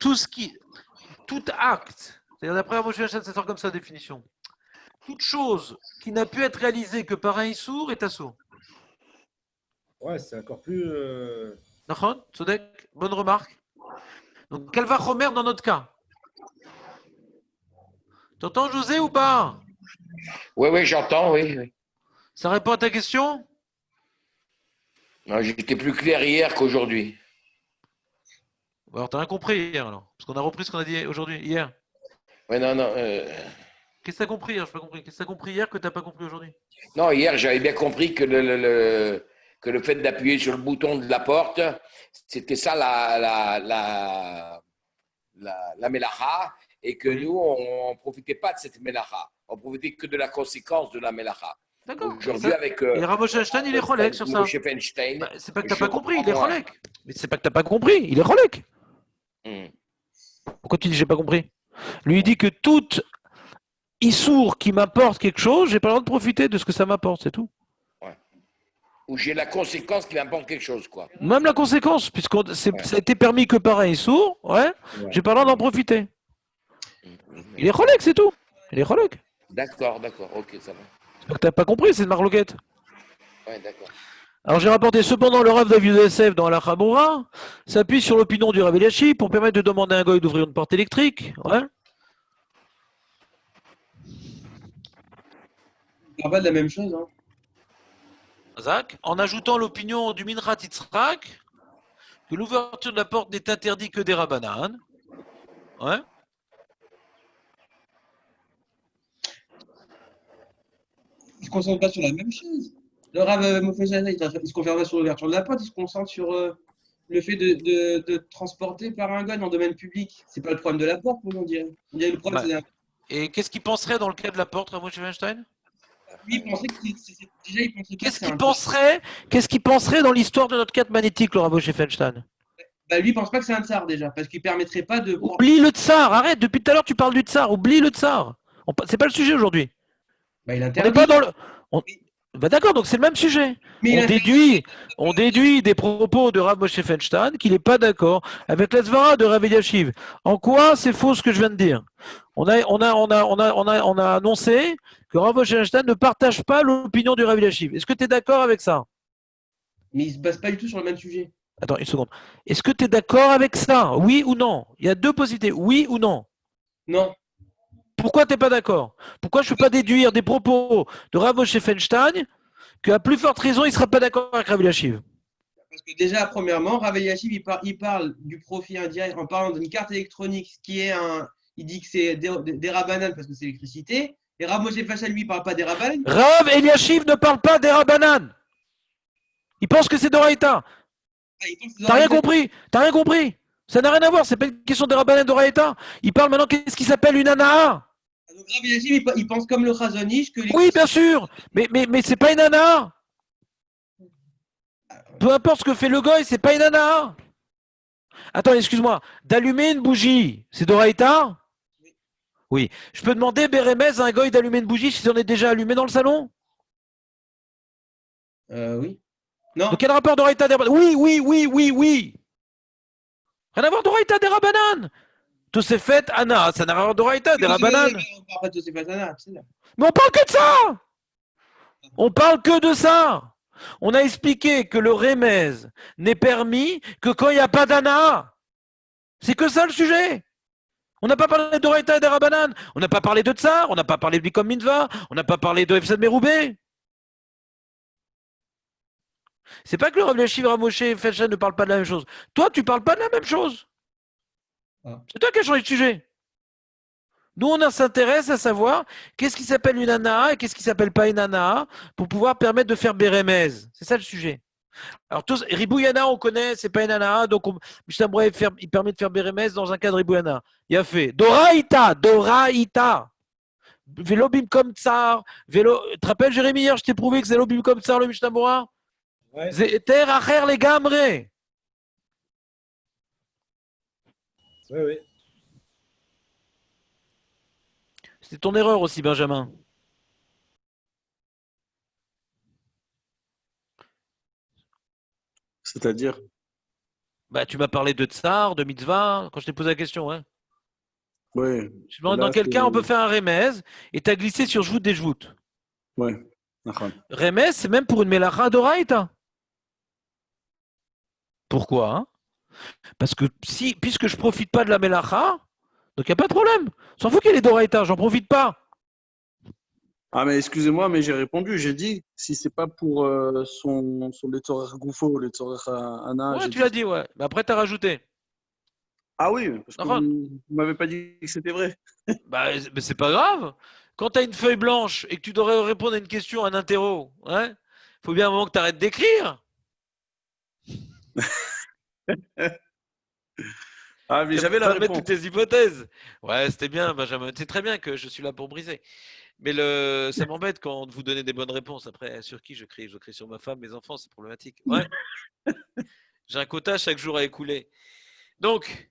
[SPEAKER 1] acte, c'est-à-dire d'après Rav Moshe Feinstein, ça sort comme ça, définition. Toute chose qui n'a pu être réalisée que par un issour est assour.
[SPEAKER 6] Ouais, c'est encore plus.
[SPEAKER 1] Nachon, Tzodek, bonne remarque. Donc, quel va Chomer dans notre cas? T'entends, José, ou pas?
[SPEAKER 7] Oui, j'entends, oui.
[SPEAKER 1] Ça répond à ta question?
[SPEAKER 7] Non, j'étais plus clair hier qu'aujourd'hui.
[SPEAKER 1] Alors, t'as rien compris hier, alors. Parce qu'on a repris ce qu'on a dit aujourd'hui, hier.
[SPEAKER 7] Ouais, non.
[SPEAKER 1] Qu'est-ce que t'as compris hier? Je n'ai pas compris. Qu'est-ce que t'as compris hier que t'as pas compris aujourd'hui?
[SPEAKER 7] Non, hier, j'avais bien compris que que le fait d'appuyer sur le bouton de la porte, c'était ça la mélacha, et que nous, on ne profitait pas de cette mélacha. On profitait que de la conséquence de la mélacha.
[SPEAKER 1] D'accord.
[SPEAKER 7] Aujourd'hui, avec.
[SPEAKER 1] Et Rav Moshe Feinstein, il est cholèque sur ça.
[SPEAKER 7] Moshe Feinstein.
[SPEAKER 1] Bah, c'est pas que t'as pas compris, il est cholèque. Mais c'est pas que t'as pas compris, il est cholèque. Pourquoi tu dis j'ai pas compris? Lui, il dit que tout issour qui m'apporte quelque chose, j'ai pas le droit de profiter de ce que ça m'apporte, c'est tout.
[SPEAKER 7] Ouais. Ou j'ai la conséquence qui m'apporte quelque chose, quoi.
[SPEAKER 1] Même la conséquence, puisque ça a été permis que par un issour, ouais, j'ai pas le droit d'en profiter. Il est cholèque, c'est tout. Il est cholèque.
[SPEAKER 7] D'accord, ok, ça va.
[SPEAKER 1] C'est pas que t'as pas compris, c'est une marloquette.
[SPEAKER 7] Ouais, d'accord.
[SPEAKER 1] Alors j'ai rapporté cependant le Rav David Yosef dans la Chamoura s'appuie sur l'opinion du Rav Eliachiv pour permettre de demander à un goy d'ouvrir une porte électrique. Ouais.
[SPEAKER 2] On parle pas de la même chose. Hein.
[SPEAKER 1] Zach, en ajoutant l'opinion du Minrat Yitzhak que l'ouverture de la porte n'est interdite que des Rabbanan. Ouais.
[SPEAKER 2] Ils se concentrent pas sur la même chose. Le Rav Mofezana, il se concentre pas sur l'ouverture de la porte, il se concentre sur le fait de transporter par un gars dans le domaine public. C'est pas le problème de la porte, on dirait. On dirait le problème,
[SPEAKER 1] Bah, et qu'est-ce qu'il penserait dans le cas de la porte, Rav Moshe Feinstein?
[SPEAKER 2] Lui, il pensait que déjà, il pensait
[SPEAKER 1] Qu'est-ce qu'il penserait dans l'histoire de notre cadre magnétique, le Rav Moshe Feinstein?
[SPEAKER 2] Bah, lui, il pense pas que c'est un tsar déjà, parce qu'il permettrait pas de.
[SPEAKER 1] Oublie le tsar, arrête, depuis tout à l'heure tu parles du tsar, oublie le tsar. C'est pas le sujet aujourd'hui.
[SPEAKER 2] Bah, il
[SPEAKER 1] On
[SPEAKER 2] interdit.
[SPEAKER 1] n'est pas dans le. Bah d'accord, donc c'est le même sujet.
[SPEAKER 2] Mais
[SPEAKER 1] On déduit des propos de Rav Moshe Feinstein qu'il n'est pas d'accord avec la svara de Rav Eliachiv. En quoi c'est faux ce que je viens de dire? On a annoncé que Rav Moshe Feinstein ne partage pas l'opinion du Rav Eliachiv. Est-ce que tu es d'accord avec ça?
[SPEAKER 2] Mais il se base pas du tout sur le même sujet.
[SPEAKER 1] Attends une seconde. Est-ce que tu es d'accord avec ça? Oui ou non? Il y a deux possibilités. Oui ou non?
[SPEAKER 2] Non.
[SPEAKER 1] Pourquoi tu n'es pas d'accord? Pourquoi je ne peux pas déduire des propos de Rav Moshe Feinstein qu'à plus forte raison, il ne sera pas d'accord avec Rabbi Yashiv.
[SPEAKER 2] Parce que déjà, premièrement, Rav Eliashiv, il parle du profit indirect en parlant d'une carte électronique, ce qui est un. Il dit que c'est des rabananes parce que c'est l'électricité. Et Rav Moshe Fachal, lui, il ne parle pas des rabananes.
[SPEAKER 1] Rav Eliashiv ne parle pas des Rabbanan. Il pense que c'est Doraïta.
[SPEAKER 2] Ah, il pense que c'est
[SPEAKER 1] T'as rien
[SPEAKER 2] Doraïta.
[SPEAKER 1] compris. T'as rien compris. Ça n'a rien à voir. C'est pas une question des Rabbanan Doraïta. Il parle maintenant qu'est-ce qui s'appelle une Anaa.
[SPEAKER 2] Donc Rav Eliashiv, il pense comme le Chazonish que
[SPEAKER 1] Oui, bien sûr. Mais c'est pas une Anaa. Peu importe ce que fait le goy, c'est pas une Anaa. Attends, excuse-moi. D'allumer une bougie, c'est Doraïta? Oui. Je peux demander, Bérémez, à un goy d'allumer une bougie si on est déjà allumé dans le salon?
[SPEAKER 2] Oui. Non.
[SPEAKER 1] Donc quel rapport Doraïta des Rabbanan? Oui. Rien à voir Doraïta des Rabbanan. Tout s'est fait, Anna, ça n'a rien à voir Doraïta des Rabbanan. Mais on parle que de ça. On parle que de ça. On a expliqué que le Rémez n'est permis que quand il n'y a pas d'Anna. C'est que ça le sujet. On n'a pas parlé de Doraïta et des Rabbanan. On n'a pas parlé de Tsar. On n'a pas parlé de Bikom Mitzvah. On n'a pas parlé de Efsad Meroubé. C'est pas que le Rav Yashiv, Rav Moshe Fachal ne parlent pas de la même chose. Toi, tu parles pas de la même chose.
[SPEAKER 2] Ah.
[SPEAKER 1] C'est toi qui as changé de sujet. Nous, on s'intéresse à savoir qu'est-ce qui s'appelle une Anaa et qu'est-ce qui s'appelle pas une Anaa pour pouvoir permettre de faire Bérémez. C'est ça le sujet. Alors, Ribouyana, on connaît, c'est pas une Anaa, donc il permet de faire Bérémez dans un cas de Ribouyana. Il a fait Doraïta. Vélo bim comme tsar. Vélo. Tu te rappelles, Jérémy, hier, je t'ai prouvé que c'est vélo bim comme tsar, le Mishnah Bora?
[SPEAKER 6] Ouais.
[SPEAKER 1] Terre acher les gamre.
[SPEAKER 6] Oui.
[SPEAKER 1] C'était ton erreur aussi, Benjamin.
[SPEAKER 4] C'est-à-dire?
[SPEAKER 1] Bah, tu m'as parlé de tsar, de mitzvah, quand je t'ai posé la question. Hein.
[SPEAKER 4] Oui.
[SPEAKER 1] Je demande
[SPEAKER 4] Là,
[SPEAKER 1] dans quel
[SPEAKER 4] c'est-
[SPEAKER 1] cas on peut faire un remez et tu as glissé sur joute des joutes.
[SPEAKER 4] Ouais. D'accord.
[SPEAKER 1] Remez, c'est même pour une melacha d'oraïta. Pourquoi hein? Parce que puisque je profite pas de la melacha, donc il n'y a pas de problème. S'en fout qu'elle est d'oraïta, j'en profite pas.
[SPEAKER 4] Ah, mais excusez-moi, mais j'ai répondu. J'ai dit, si c'est pas pour son le Tzorer Goufo, le Tzorer Anna,
[SPEAKER 1] Ouais,
[SPEAKER 4] j'ai
[SPEAKER 1] tu
[SPEAKER 4] dit.
[SPEAKER 1] l'as dit, ouais. Mais après, tu as rajouté.
[SPEAKER 4] Ah oui, parce que
[SPEAKER 1] D'accord.
[SPEAKER 4] vous m'avez pas dit que c'était vrai.
[SPEAKER 1] Bah, mais c'est pas grave. Quand tu as une feuille blanche et que tu devrais répondre à une question, à un interro, hein, faut bien un moment que tu arrêtes d'écrire.
[SPEAKER 4] Ah, mais
[SPEAKER 1] Tu
[SPEAKER 4] j'avais la
[SPEAKER 1] mettre
[SPEAKER 4] réponse.
[SPEAKER 1] toutes tes hypothèses. Ouais, c'était bien, Benjamin. C'est très bien que je suis là pour briser. Mais ça m'embête quand vous donnez des bonnes réponses. Après, sur qui je crie? Je crie sur ma femme, mes enfants, c'est problématique. Ouais. J'ai un quota chaque jour à écouler. Donc,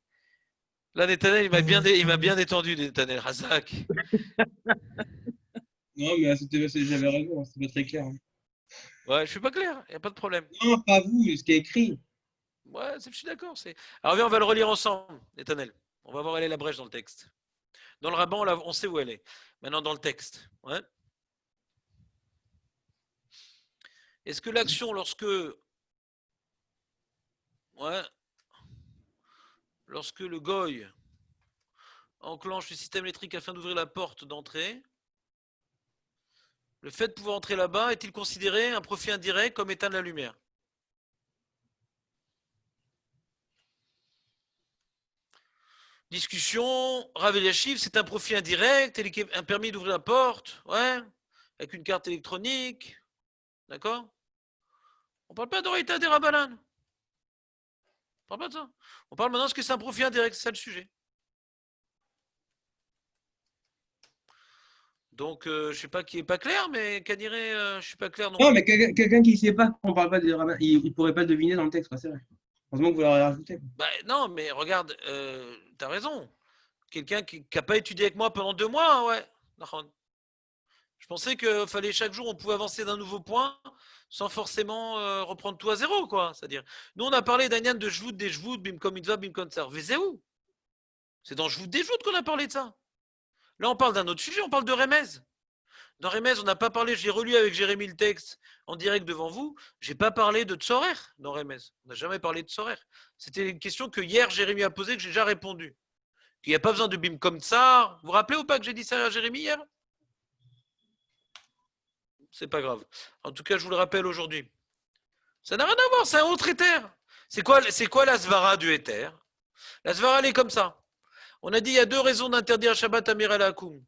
[SPEAKER 1] là, Netanel, il m'a bien détendu, Netanel Razak.
[SPEAKER 2] Non, mais j'avais raison, c'est pas très clair. Hein.
[SPEAKER 1] Ouais, je suis pas clair, il n'y a pas de problème.
[SPEAKER 2] Non, pas vous, ce qui est écrit.
[SPEAKER 1] Ouais, je suis d'accord. Alors, viens, on va le relire ensemble, Netanel. On va voir où elle est la brèche dans le texte. Dans le rabbin, on sait où elle est. Maintenant, dans le texte. Ouais. Est-ce que l'action, lorsque le goy enclenche le système électrique afin d'ouvrir la porte d'entrée, le fait de pouvoir entrer là-bas est-il considéré un profit indirect comme éteindre la lumière? Discussion, Rav Eliashiv, c'est un profit indirect, un permis d'ouvrir la porte, ouais, avec une carte électronique, d'accord? On parle pas d'Oraïta des Rabbanan. On parle pas de ça. On parle maintenant de ce que c'est un profit indirect, c'est ça le sujet. Donc, je ne sais pas qui est pas clair, mais qu'à dirait, je suis pas clair non
[SPEAKER 2] Non,
[SPEAKER 1] plus.
[SPEAKER 2] mais quelqu'un qui ne sait pas qu'on parle pas des rabananes, il ne pourrait pas le deviner dans le texte, c'est vrai. Heureusement que vous l'aurez rajouté.
[SPEAKER 1] Bah, non, mais regarde, tu as raison. Quelqu'un qui n'a pas étudié avec moi pendant 2 mois, ouais. Je pensais qu'il fallait chaque jour, on pouvait avancer d'un nouveau point sans forcément reprendre tout à zéro, quoi. C'est-à-dire, nous, on a parlé d'un de Jvout, des Jvout, bim comme mitzvah, bim comme tsar. Vézéou. C'est dans Jvout, des Jvout qu'on a parlé de ça. Là, on parle d'un autre sujet, on parle de Remez. Dans Remez, on n'a pas parlé, j'ai relu avec Jérémy le texte en direct devant vous, j'ai pas parlé de Tsorer dans Remez. On n'a jamais parlé de Tsorer. C'était une question que hier Jérémy a posée, que j'ai déjà répondu. Qu'il n'y a pas besoin de bim comme tsar. Vous vous rappelez ou pas que j'ai dit ça à Jérémy hier? c'est pas grave. En tout cas, je vous le rappelle aujourd'hui. Ça n'a rien à voir, c'est un autre éther. C'est quoi la svara du éther? La svara, elle est comme ça. On a dit il y a deux raisons d'interdire Shabbat Amir al Hakoum.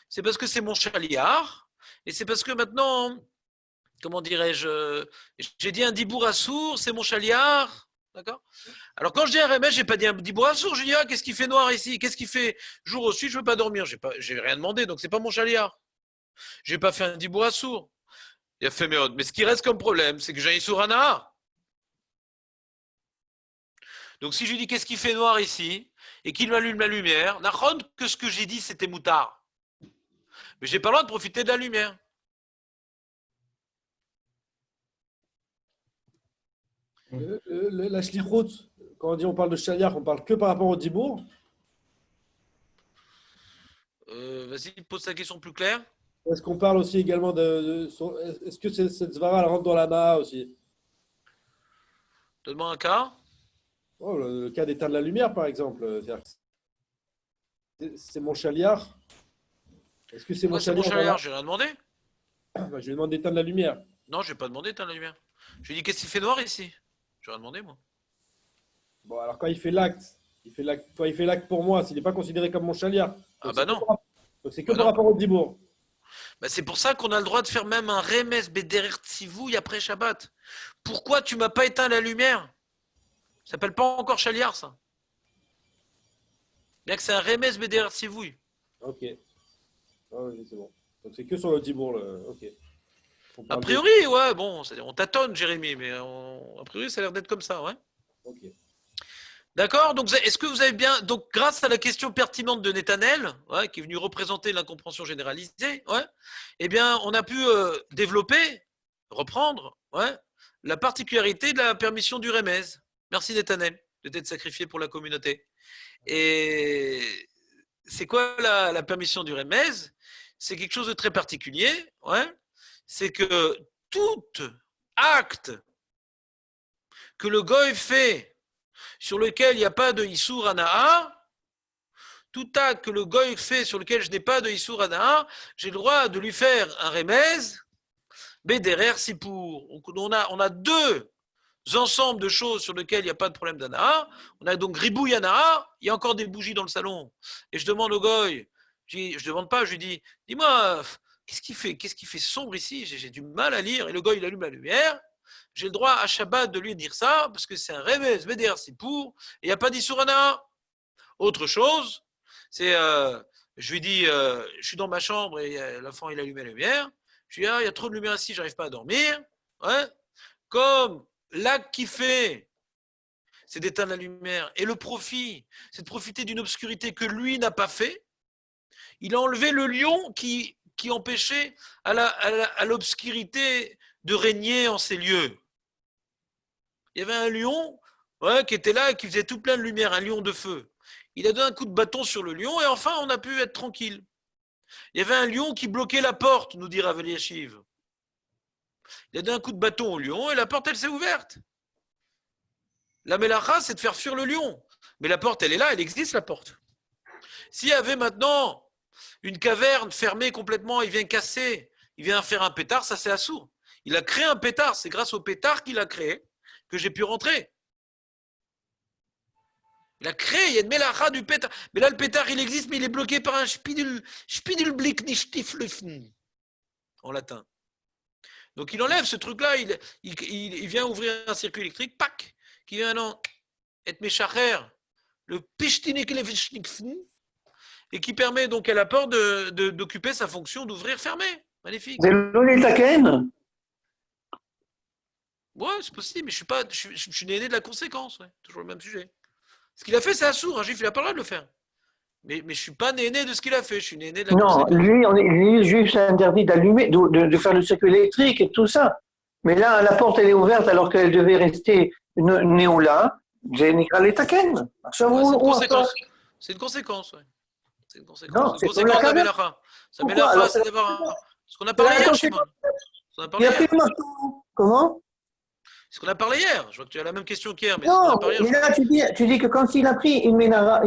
[SPEAKER 1] C'est parce que c'est mon chaliar, et c'est parce que maintenant, comment dirais-je, j'ai dit un dibour assour, c'est mon chaliar. D'accord? Alors quand je dis un remède, j'ai pas dit un dibour assour, je dis ah, qu'est-ce qui fait noir ici? Qu'est-ce qui fait jour au sud? Je veux pas dormir, j'ai rien demandé, donc c'est pas mon chaliar. J'ai pas fait un dibour assour. Il a fait mes autres. Mais ce qui reste comme problème, c'est que j'ai un Isurana. Donc si je lui dis qu'est-ce qui fait noir ici et qu'il m'allume la lumière, n'achon que ce que j'ai dit c'était moutard. Mais j'ai pas le droit de profiter de la lumière.
[SPEAKER 6] La shlichut, quand on parle de shaliach, on parle que par rapport au dibour.
[SPEAKER 1] Vas-y, pose ta question plus claire.
[SPEAKER 6] Est-ce qu'on parle aussi également est-ce que cette svara elle rentre dans la ma'a aussi?
[SPEAKER 1] Donne-moi un cas.
[SPEAKER 6] Oh, le cas d'éteindre la lumière, par exemple. C'est mon chaliar. Est-ce que c'est mon
[SPEAKER 1] Moi, c'est mon
[SPEAKER 6] chaliar?
[SPEAKER 1] chaliar, j'ai rien demandé.
[SPEAKER 6] Bah, je lui demande d'éteindre la lumière.
[SPEAKER 1] Non, je n'ai pas demandé d'éteindre la lumière. Je lui ai dit qu'est-ce qui fait noir ici? J'ai rien demandé, moi.
[SPEAKER 6] Bon, alors quand il fait l'acte, quand il fait l'acte pour moi, s'il n'est pas considéré comme mon chaliar.
[SPEAKER 1] Ah bah non.
[SPEAKER 6] Donc c'est que par rapport au dibour.
[SPEAKER 1] Bah c'est pour ça qu'on a le droit de faire même un remes bederer tzivouille après Shabbat. Pourquoi tu m'as pas éteint la lumière? Ça s'appelle pas encore chaliar, ça. Bien que c'est un remes bederer tzivouille.
[SPEAKER 6] Ok. Ah oui, c'est bon. Donc c'est que sur le dibour. Ok.
[SPEAKER 1] A priori, ouais, bon, on tâtonne, Jérémy, mais a priori, ça a l'air d'être comme ça, ouais.
[SPEAKER 6] Ok.
[SPEAKER 1] D'accord, donc est-ce que vous avez bien, donc grâce à la question pertinente de Nethanel, ouais, qui est venu représenter l'incompréhension généralisée, ouais, eh bien, on a pu développer, reprendre, ouais, la particularité de la permission du remez. Merci Nethanel de t'être sacrifié pour la communauté. Et c'est quoi la permission du remez? C'est quelque chose de très particulier, ouais. C'est que tout acte que le goy fait sur lequel il n'y a pas de Issour Hana'a, tout acte que le goy fait sur lequel je n'ai pas de Issour Hana'a, j'ai le droit de lui faire un remez, Bederer Sipour. On a deux ensembles de choses sur lesquelles il n'y a pas de problème d'Hana'a. On a donc Ribouille Hana'a, il y a encore des bougies dans le salon. Et je demande au goy, je ne demande pas, je lui dis, dis-moi, qu'est-ce qui fait sombre ici? J'ai du mal à lire. Et le goy, il allume la lumière. J'ai le droit à Shabbat de lui dire ça, parce que c'est un remez, BDR, c'est pour, et il n'y a pas d'Issourana. Autre chose, c'est, je lui dis, je suis dans ma chambre et l'enfant, il allume la lumière. Je lui dis, ah, il y a trop de lumière ici, j'arrive pas à dormir. Ouais. Comme l'acte qui fait, c'est d'éteindre la lumière, et le profit, c'est de profiter d'une obscurité que lui n'a pas fait. Il a enlevé le lion qui empêchait à l'obscurité de régner en ces lieux. Il y avait un lion qui était là et qui faisait tout plein de lumière, un lion de feu. Il a donné un coup de bâton sur le lion et enfin on a pu être tranquille. Il y avait un lion qui bloquait la porte, nous dit Rav Eliashiv. Il a donné un coup de bâton au lion et la porte elle s'est ouverte. La mélacha c'est de faire fuir le lion. Mais la porte elle est là, elle existe la porte. S'il y avait maintenant une caverne fermée complètement, il vient casser, il vient faire un pétard, ça c'est assourd. Il a créé un pétard, c'est grâce au pétard qu'il a créé que j'ai pu rentrer. Il a créé, il y a une mélacha du pétard. Mais là, le pétard, il existe, mais il est bloqué par un Spiegelblick nicht Stiflöfen en latin. Donc il enlève ce truc-là, il vient ouvrir un circuit électrique, pac, qui vient maintenant être méchacher, le Pichtinekelefschnikfen, et qui permet donc à la porte d'occuper sa fonction d'ouvrir, fermer. Magnifique.
[SPEAKER 8] C'est l'olitaken.
[SPEAKER 1] Ouais, c'est possible, mais je suis né de la conséquence, ouais. Toujours le même sujet. Ce qu'il a fait, c'est assourd, un juif, il n'a pas le droit de le faire. Mais je ne suis pas né de ce qu'il a fait, je suis né de la conséquence.
[SPEAKER 8] Non, lui, le juif, c'est interdit d'allumer, de faire le circuit électrique et tout ça. Mais là, la porte, elle est ouverte alors qu'elle devait rester néola. J'ai l'olitaken.
[SPEAKER 1] Ouais, c'est une conséquence. C'est une conséquence, ouais. C'est une conséquence.
[SPEAKER 8] Non,
[SPEAKER 1] C'est une
[SPEAKER 8] c'est comme la
[SPEAKER 1] conséquence de la
[SPEAKER 8] caverne.
[SPEAKER 1] mélacha. Sa
[SPEAKER 8] Pourquoi?
[SPEAKER 1] mélacha,
[SPEAKER 8] Alors,
[SPEAKER 1] c'est d'avoir ce qu'on a parlé hier, Shimon.
[SPEAKER 8] Il n'y a plus de marteau. Comment?
[SPEAKER 1] Ce qu'on a parlé hier. Je vois que tu as la même question qu'hier, mais
[SPEAKER 8] Non,
[SPEAKER 1] ce qu'on a parlé hier.
[SPEAKER 8] mais là, tu dis que quand il a pris une minara,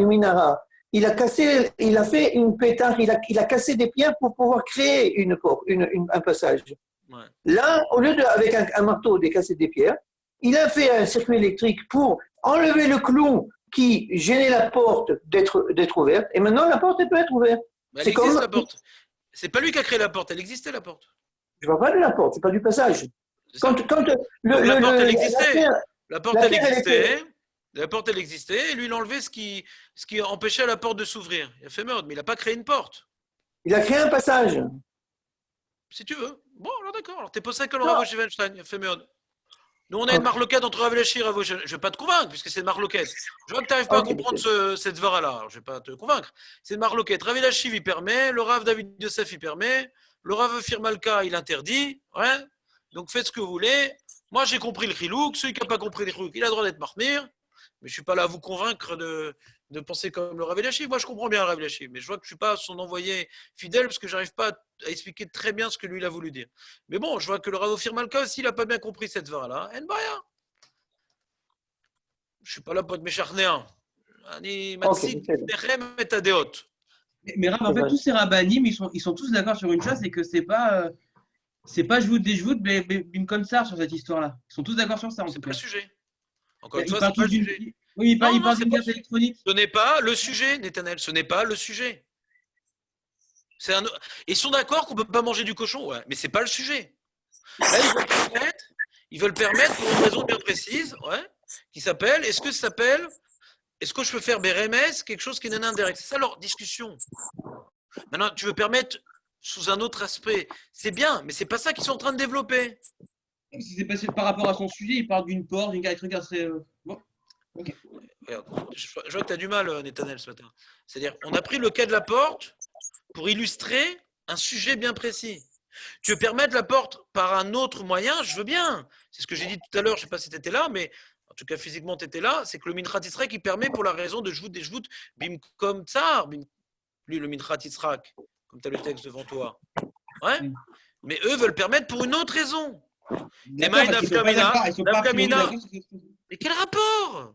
[SPEAKER 8] il a fait une pétard, il a cassé des pierres pour pouvoir créer un passage.
[SPEAKER 1] Ouais.
[SPEAKER 8] Là, au lieu de, avec un marteau décasser des pierres, il a fait un circuit électrique pour enlever le clou qui gênait la porte d'être ouverte. Et maintenant, la porte elle peut être ouverte.
[SPEAKER 1] Mais elle
[SPEAKER 8] C'est
[SPEAKER 1] existe
[SPEAKER 8] comme.
[SPEAKER 1] la porte. C'est pas lui qui a créé la porte, elle existait la porte.
[SPEAKER 8] Je ne vois pas de la porte, c'est pas du passage.
[SPEAKER 1] C'est ça.
[SPEAKER 8] Quand
[SPEAKER 1] Donc, la porte, elle existait.
[SPEAKER 8] pierre-
[SPEAKER 1] La porte,
[SPEAKER 8] la
[SPEAKER 1] elle
[SPEAKER 8] pierre, elle
[SPEAKER 1] existait. La porte, elle existait. Et lui, il a enlevé ce qui empêchait la porte de s'ouvrir. Il a fait merde, mais il n'a pas créé une porte.
[SPEAKER 8] il a créé un passage.
[SPEAKER 1] Si tu veux. Bon, alors d'accord. Alors, t'es possède comme le Rav Weinstein. Il a fait merde. Nous, on a une marloquette entre Rav Elachi et Rav Weinstein. Je ne vais pas te convaincre, puisque c'est une marloquette. Je vois que tu n'arrives pas à comprendre cette vara-là. Je ne vais pas te convaincre. C'est une marloquette. Rav Elachi, il permet. Le Rav David Yosef, il permet. Le Rav Firmalka, il interdit. Ouais. Donc, faites ce que vous voulez. Moi, j'ai compris le chilouk. Celui qui n'a pas compris le chilouk, il a le droit d'être marmire. Mais je ne suis pas là à vous convaincre de penser comme le Rav Elachi. Moi, je comprends bien le Rav Elachi. Mais je vois que je ne suis pas son envoyé fidèle parce que je n'arrive pas à expliquer très bien ce que lui, il a voulu dire. Mais bon, je vois que le Rav Firmalka aussi, il n'a pas bien compris cette vara-là. En baya. Je ne suis pas là pour être mécharnéen. Mais
[SPEAKER 2] Rav, en fait, tous ces rabbinim, ils sont tous d'accord sur une chose, c'est que c'est pas je vous des joutes, mais bim comme ça sur cette histoire-là. Ils sont tous d'accord sur ça.
[SPEAKER 1] C'est pas le sujet. Encore une
[SPEAKER 2] Ils
[SPEAKER 1] fois,
[SPEAKER 2] parlent
[SPEAKER 1] c'est pas
[SPEAKER 2] tous
[SPEAKER 1] le sujet.
[SPEAKER 2] Oui, ils
[SPEAKER 1] Non,
[SPEAKER 2] parlent d'une
[SPEAKER 1] c'est pas
[SPEAKER 2] carte électronique.
[SPEAKER 1] Ce n'est pas le sujet, Netanel. Ce n'est pas le sujet. Ils sont d'accord qu'on ne peut pas manger du cochon, ouais, mais ce n'est pas le sujet. Là, ils veulent permettre pour une raison bien précise, ouais, qui s'appelle, est-ce que je peux faire BRMS, quelque chose qui est indirect? C'est ça leur discussion. Maintenant, tu veux permettre sous un autre aspect. C'est bien, mais ce n'est pas ça qu'ils sont en train de développer.
[SPEAKER 2] Si c'est passé par rapport à son sujet, il parle d'une porte, d'une carte électronique. Bon. Okay.
[SPEAKER 1] Je vois que tu as du mal, Netanel, ce matin. C'est-à-dire, on a pris le cas de la porte pour illustrer un sujet bien précis. Tu veux permettre la porte par un autre moyen, je veux bien. C'est ce que j'ai dit tout à l'heure, je ne sais pas si tu étais là, mais en tout cas physiquement tu étais là, c'est que le Minchat Yitzhak qui permet pour la raison de Jvout des Jvout, bim comme tsar, lui le Minchat Yitzhak, comme tu as le texte devant toi. Ouais. Mais eux veulent permettre pour une autre raison. Mais quel rapport?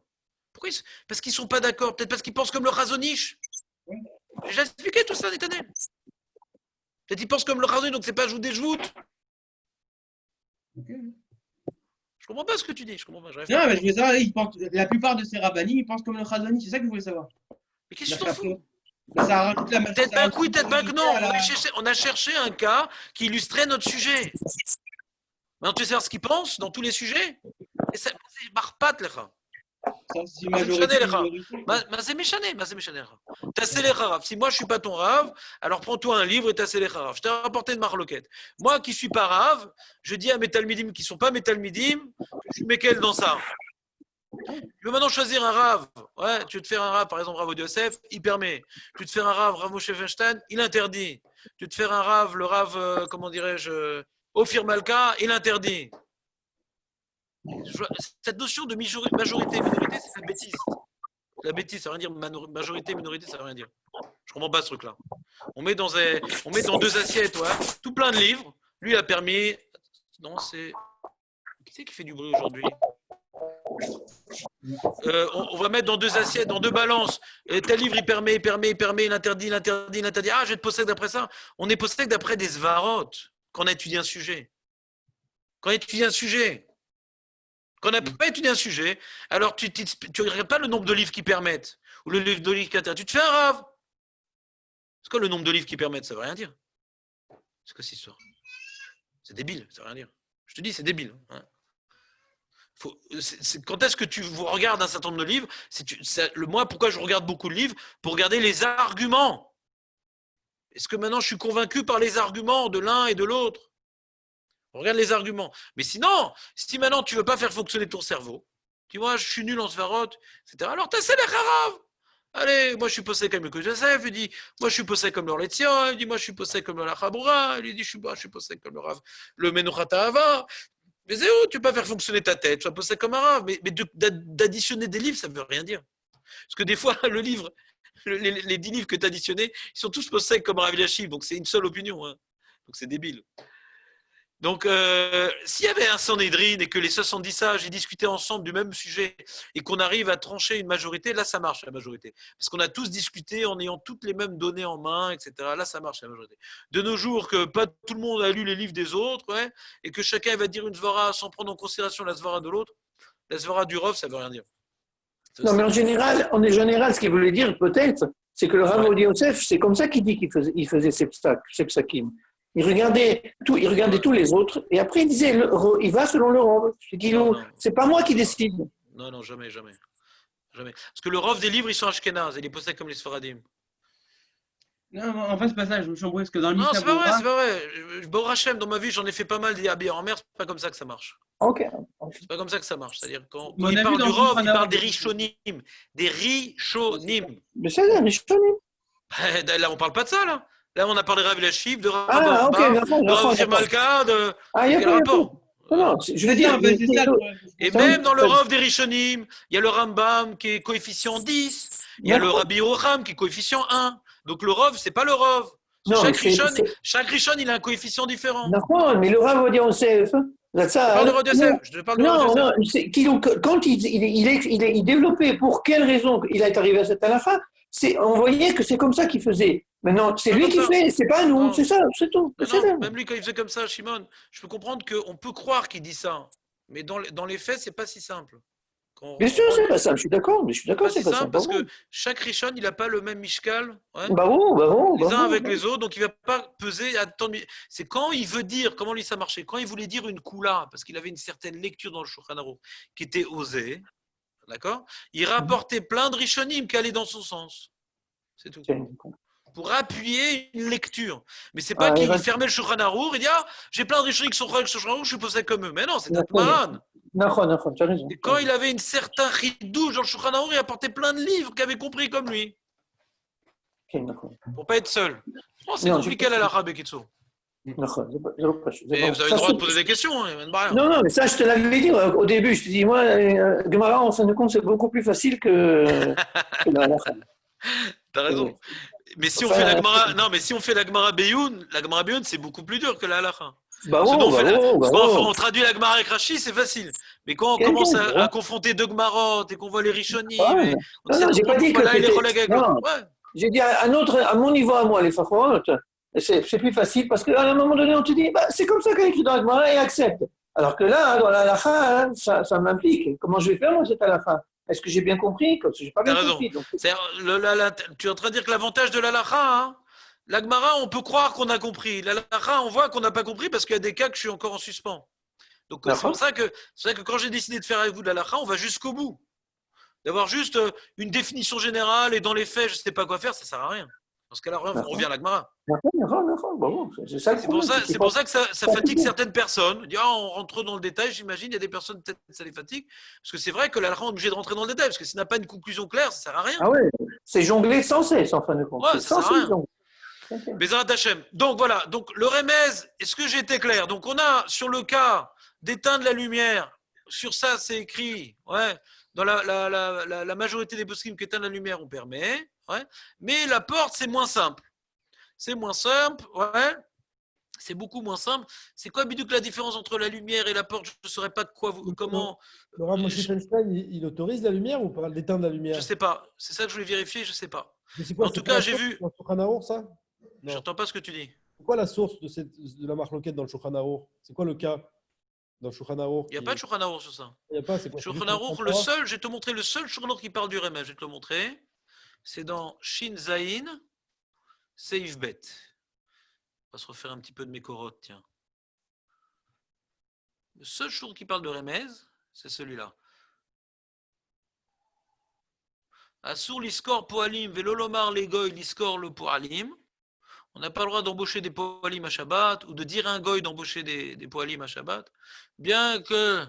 [SPEAKER 1] Pourquoi Parce qu'ils ne sont pas d'accord. Peut-être parce qu'ils pensent comme le Razonich. J'ai expliqué tout ça, Netanel. Peut-être qu'ils pensent comme le Razonich, donc c'est pas joute des joutes. Je comprends pas ce que tu dis. Je comprends pas.
[SPEAKER 2] Non, mais je voulais savoir, la plupart de ces rabbinis, ils pensent comme le Razonich. C'est ça que je voulais savoir.
[SPEAKER 1] Mais qu'est-ce que tu t'en fous?
[SPEAKER 2] Peut-être
[SPEAKER 1] pas que oui, peut-être pas que non. On a cherché un cas qui illustrait notre sujet. Maintenant, tu sais ce qu'ils pensent dans tous les sujets? Et ça, c'est marpat, les gars. Si moi je suis pas ton rave, alors prends-toi un livre et tassez les rave. Je t'ai rapporté une marloquette. Moi qui suis pas rave, je dis à mes talmidim qui sont pas mes talmidim, je suis Mekel dans ça. Je veux maintenant choisir un rave. Ouais, tu veux te faire un rave, par exemple Rav Yosef, il permet. Tu veux te faire un rave, Rav Moshe Feinstein, il interdit. Tu veux te faire un rave, le rave, comment dirais-je, Ophir Malka, il interdit. Cette notion de majorité-minorité, c'est la bêtise. La bêtise, ça veut rien dire majorité-minorité, ça veut rien dire. Je comprends pas ce truc-là. On met dans deux assiettes, ouais, tout plein de livres. Lui a permis. Non, c'est. Qui c'est qui fait du bruit aujourd'hui? On va mettre dans deux assiettes, dans deux balances. Et tel livre, il permet, il interdit. Ah, je vais te posséder d'après ça. On est possédé d'après des svarotes quand on a étudié un sujet. Quand on étudie un sujet. Quand on n'a pas étudié un sujet, alors tu ne regardes pas le nombre de livres qui permettent, ou le livre de livres qui interdit. Tu te fais un rave. C'est quoi le nombre de livres qui permettent? Ça ne veut rien dire. C'est quoi cette histoire? C'est débile, ça ne veut rien dire. Je te dis, c'est débile. Hein. Quand est-ce que tu regardes un certain nombre de livres? Moi, pourquoi je regarde beaucoup de livres? Pour regarder les arguments. Est-ce que maintenant je suis convaincu par les arguments de l'un et de l'autre? On regarde les arguments. Mais sinon, si maintenant tu ne veux pas faire fonctionner ton cerveau, tu vois, je suis nul en svarot, etc. Alors tassez les harav. Allez, moi je suis possédé comme le Joseph, il dit, moi je suis possédé comme le Letzion, il dit, moi je suis possédé comme le Lachaboura, il dit, je suis possédé comme le Rav, le Menuchata Ava. Mais c'est où? Tu ne peux pas faire fonctionner ta tête, tu vas possédé comme un Rav. Mais d'additionner des livres, ça ne veut rien dire. Parce que des fois, le livre, les 10 livres que tu as additionnés, ils sont tous possédés comme Rav Elachi, donc c'est une seule opinion. Hein. Donc c'est débile. Donc, s'il y avait un Sanhédrin et que les 70 sages ils discutaient ensemble du même sujet et qu'on arrive à trancher une majorité, là, ça marche, la majorité. Parce qu'on a tous discuté en ayant toutes les mêmes données en main, etc. Là, ça marche, la majorité. De nos jours, que pas tout le monde a lu les livres des autres, ouais, et que chacun va dire une svara sans prendre en considération la svara de l'autre, la svara du Rav, ça veut rien dire.
[SPEAKER 8] Non, mais en général, ce qu'il voulait dire, peut-être, c'est que le Rav Odia Yosef, c'est comme ça qu'il dit qu'il faisait ses psakim. Il regardait tous les autres, et après il disait, il va selon le Rav. Je dis, c'est pas moi qui décide.
[SPEAKER 1] Non, jamais. Parce que le Rav des livres, ils sont ashkénazes, il est posé comme les Sfaradim.
[SPEAKER 2] Non, en fait, c'est pas ça, je me suis embrouillé parce que dans le
[SPEAKER 1] Non,
[SPEAKER 2] Mishnah
[SPEAKER 1] c'est pas vrai,
[SPEAKER 2] Berurah,
[SPEAKER 1] c'est pas vrai. Baruch Hashem, dans ma vie, j'en ai fait pas mal des habits en mer, c'est pas comme ça que ça marche.
[SPEAKER 8] Ok.
[SPEAKER 1] C'est pas comme ça que ça marche. C'est-à-dire quand
[SPEAKER 2] On
[SPEAKER 1] il
[SPEAKER 2] a
[SPEAKER 1] parle
[SPEAKER 2] vu
[SPEAKER 1] du
[SPEAKER 2] dans
[SPEAKER 1] Rav,
[SPEAKER 2] Shulchan
[SPEAKER 1] il parle
[SPEAKER 2] Aruch.
[SPEAKER 1] des Rishonim. Des Rishonim.
[SPEAKER 8] Mais c'est ça, les Rishonim.
[SPEAKER 1] Là, on parle pas de ça, là. Là, on a parlé de Rav Elachib, de Rav
[SPEAKER 8] Ah, ok,
[SPEAKER 1] Barba,
[SPEAKER 8] d'accord,
[SPEAKER 1] de Rav
[SPEAKER 8] d'accord.
[SPEAKER 1] Ophir Malka, de...
[SPEAKER 8] Ah, il y a
[SPEAKER 1] Quel
[SPEAKER 8] pas.
[SPEAKER 1] rapport?
[SPEAKER 8] Non, je veux dire,
[SPEAKER 2] en fait, c'est ça le problème.
[SPEAKER 1] Et
[SPEAKER 8] Ça,
[SPEAKER 1] même dans le
[SPEAKER 8] ça-
[SPEAKER 1] Rav des Rishonim, il y a le Rambam qui est coefficient 10, il y a le
[SPEAKER 8] D'accord.
[SPEAKER 1] Rabbi Yocham qui est coefficient 1. Donc le Rav, c'est pas le Rav.
[SPEAKER 8] Non,
[SPEAKER 1] Chaque Rishon, il a un coefficient différent.
[SPEAKER 8] D'accord, mais le Rav Odia Yosef,
[SPEAKER 1] Je te parle de Rav Yosef. Je te parle de Rav
[SPEAKER 8] non,
[SPEAKER 1] Yosef.
[SPEAKER 8] non, quand il développait pour quelle raison il est arrivé à cette halakha, on voyait que c'est comme ça qu'il faisait. Maintenant, c'est
[SPEAKER 1] Pas
[SPEAKER 8] lui
[SPEAKER 1] comme
[SPEAKER 8] qui
[SPEAKER 1] ça.
[SPEAKER 8] fait, c'est pas nous,
[SPEAKER 1] Non.
[SPEAKER 8] c'est ça, c'est tout.
[SPEAKER 1] Non,
[SPEAKER 8] C'est ça.
[SPEAKER 1] même lui, quand il faisait comme ça, Shimon, je peux comprendre qu'on peut croire qu'il dit ça. Mais dans les faits, c'est pas si simple.
[SPEAKER 8] Bien sûr, c'est pas ça, je suis d'accord, mais je suis d'accord,
[SPEAKER 1] C'est
[SPEAKER 8] c'est pas ça.
[SPEAKER 1] simple parce que chaque Rishon, il n'a pas le même Mishkal. Ouais,
[SPEAKER 8] Bravo.
[SPEAKER 1] les uns avec les autres, donc il ne va pas peser à tant de... C'est quand il veut dire, comment lui ça marchait, quand il voulait dire une koula, parce qu'il avait une certaine lecture dans le Shulchan Aruch qui était osée, d'accord, il rapportait plein de Rishonim qui allaient dans son sens. C'est tout. Pour appuyer une lecture. Mais c'est pas qu'il fermait le Shulchan Aruch, il dit j'ai plein de Rishonim qui sont croyants avec le Shulchan Aruch, je suis posé comme eux. Mais non, c'est Atmaran.
[SPEAKER 8] Tu as raison.
[SPEAKER 1] Et quand il avait une certaine ridouche dans le Shulchan Aruch, il apportait plein de livres qui avaient compris comme lui.
[SPEAKER 8] Ok, d'accord.
[SPEAKER 1] Pour pas être seul. Oh, c'est
[SPEAKER 8] Non,
[SPEAKER 1] compliqué la Lara Bekitsu.
[SPEAKER 8] D'accord.
[SPEAKER 1] Mais vous avez le droit de poser des questions. Hein,
[SPEAKER 8] non, mais ça, je te l'avais dit au début. Je te dis, moi, Gemara, en fin de compte, c'est beaucoup plus facile que la halakha.
[SPEAKER 1] T'as raison. Mais si on fait la Gemara, non, mais si on fait la Gemara Beyoun, c'est beaucoup plus dur que la halakha. On traduit la Gemara avec Rashi, c'est facile. Mais quand on commence à confronter deux Gemarot et qu'on voit les Rishonim,
[SPEAKER 8] j'ai pas dit que
[SPEAKER 1] là, il est collègue avec l'autre. Ouais.
[SPEAKER 8] J'ai dit à mon niveau à moi, les Fachorot, c'est plus facile parce qu'à un moment donné, on te dit, c'est comme ça qu'il est écrit dans la Gemara et accepte. Alors que là, dans la halakha, ça m'implique. Comment je vais faire, moi, cette halakha? Est-ce que j'ai bien compris? J'ai pas bien compris. Donc...
[SPEAKER 1] Tu es en train de dire que l'avantage de la halakha, la Gemara, on peut croire qu'on a compris. La halakha, on voit qu'on n'a pas compris parce qu'il y a des cas que je suis encore en suspens. Donc c'est pour ça que quand j'ai décidé de faire avec vous de la halakha, on va jusqu'au bout. D'avoir juste une définition générale et dans les faits, je ne sais pas quoi faire, ça ne sert à rien. Dans ce cas-là, on revient à la Gemara. C'est pour ça que ça fatigue certaines personnes. On rentre trop dans le détail, j'imagine, il y a des personnes, peut-être ça les fatigue. Parce que c'est vrai que la halakha, on est obligé de rentrer dans le détail, parce que s'il n'a pas une conclusion claire, ça ne sert à rien.
[SPEAKER 8] Ah ouais, c'est jongler sans cesse, en fin de compte.
[SPEAKER 1] Ouais, ça sert à rien. Bezrat Hashem. Donc voilà, donc le remez, est-ce que j'ai été clair? Donc on a sur le cas d'éteindre la lumière, sur ça c'est écrit, ouais, dans la majorité des poskim qui éteignent la lumière, on permet, ouais, mais la porte c'est moins simple. C'est moins simple, ouais, c'est beaucoup moins simple. C'est quoi Bidouk la différence entre la lumière et la porte? Je ne saurais pas de quoi comment.
[SPEAKER 6] Le Rav Moshe Feinstein, il autorise la lumière ou parle d'éteindre la lumière?
[SPEAKER 1] Je ne sais pas, c'est ça que je voulais vérifier, je ne sais pas.
[SPEAKER 6] Quoi,
[SPEAKER 1] en tout cas, j'ai vu.
[SPEAKER 6] Dans le Shulchan Aruch, ça?
[SPEAKER 1] Je n'entends pas ce que tu dis.
[SPEAKER 6] C'est quoi la source de la marloquette dans le Shulchan Aruch? C'est quoi le cas dans le Shulchan Aruch?
[SPEAKER 1] Il n'y a pas de Shulchan Aruch sur ça.
[SPEAKER 6] Il n'y a pas, c'est quoi?
[SPEAKER 1] Shulchan Aruch, le seul, je vais te montrer le seul Shulchan Aruch qui parle du remède, je vais te le montrer. C'est dans Shin Zayin, Seif Bet. On va se refaire un petit peu de Mekorot, tiens. Le seul Shulchan qui parle de remède, c'est celui-là. Asur l'iskor poalim velolomar legoy l'iskor le poalim. On n'a pas le droit d'embaucher des poalim à Shabbat ou de dire à un goy d'embaucher des poalim à Shabbat, bien que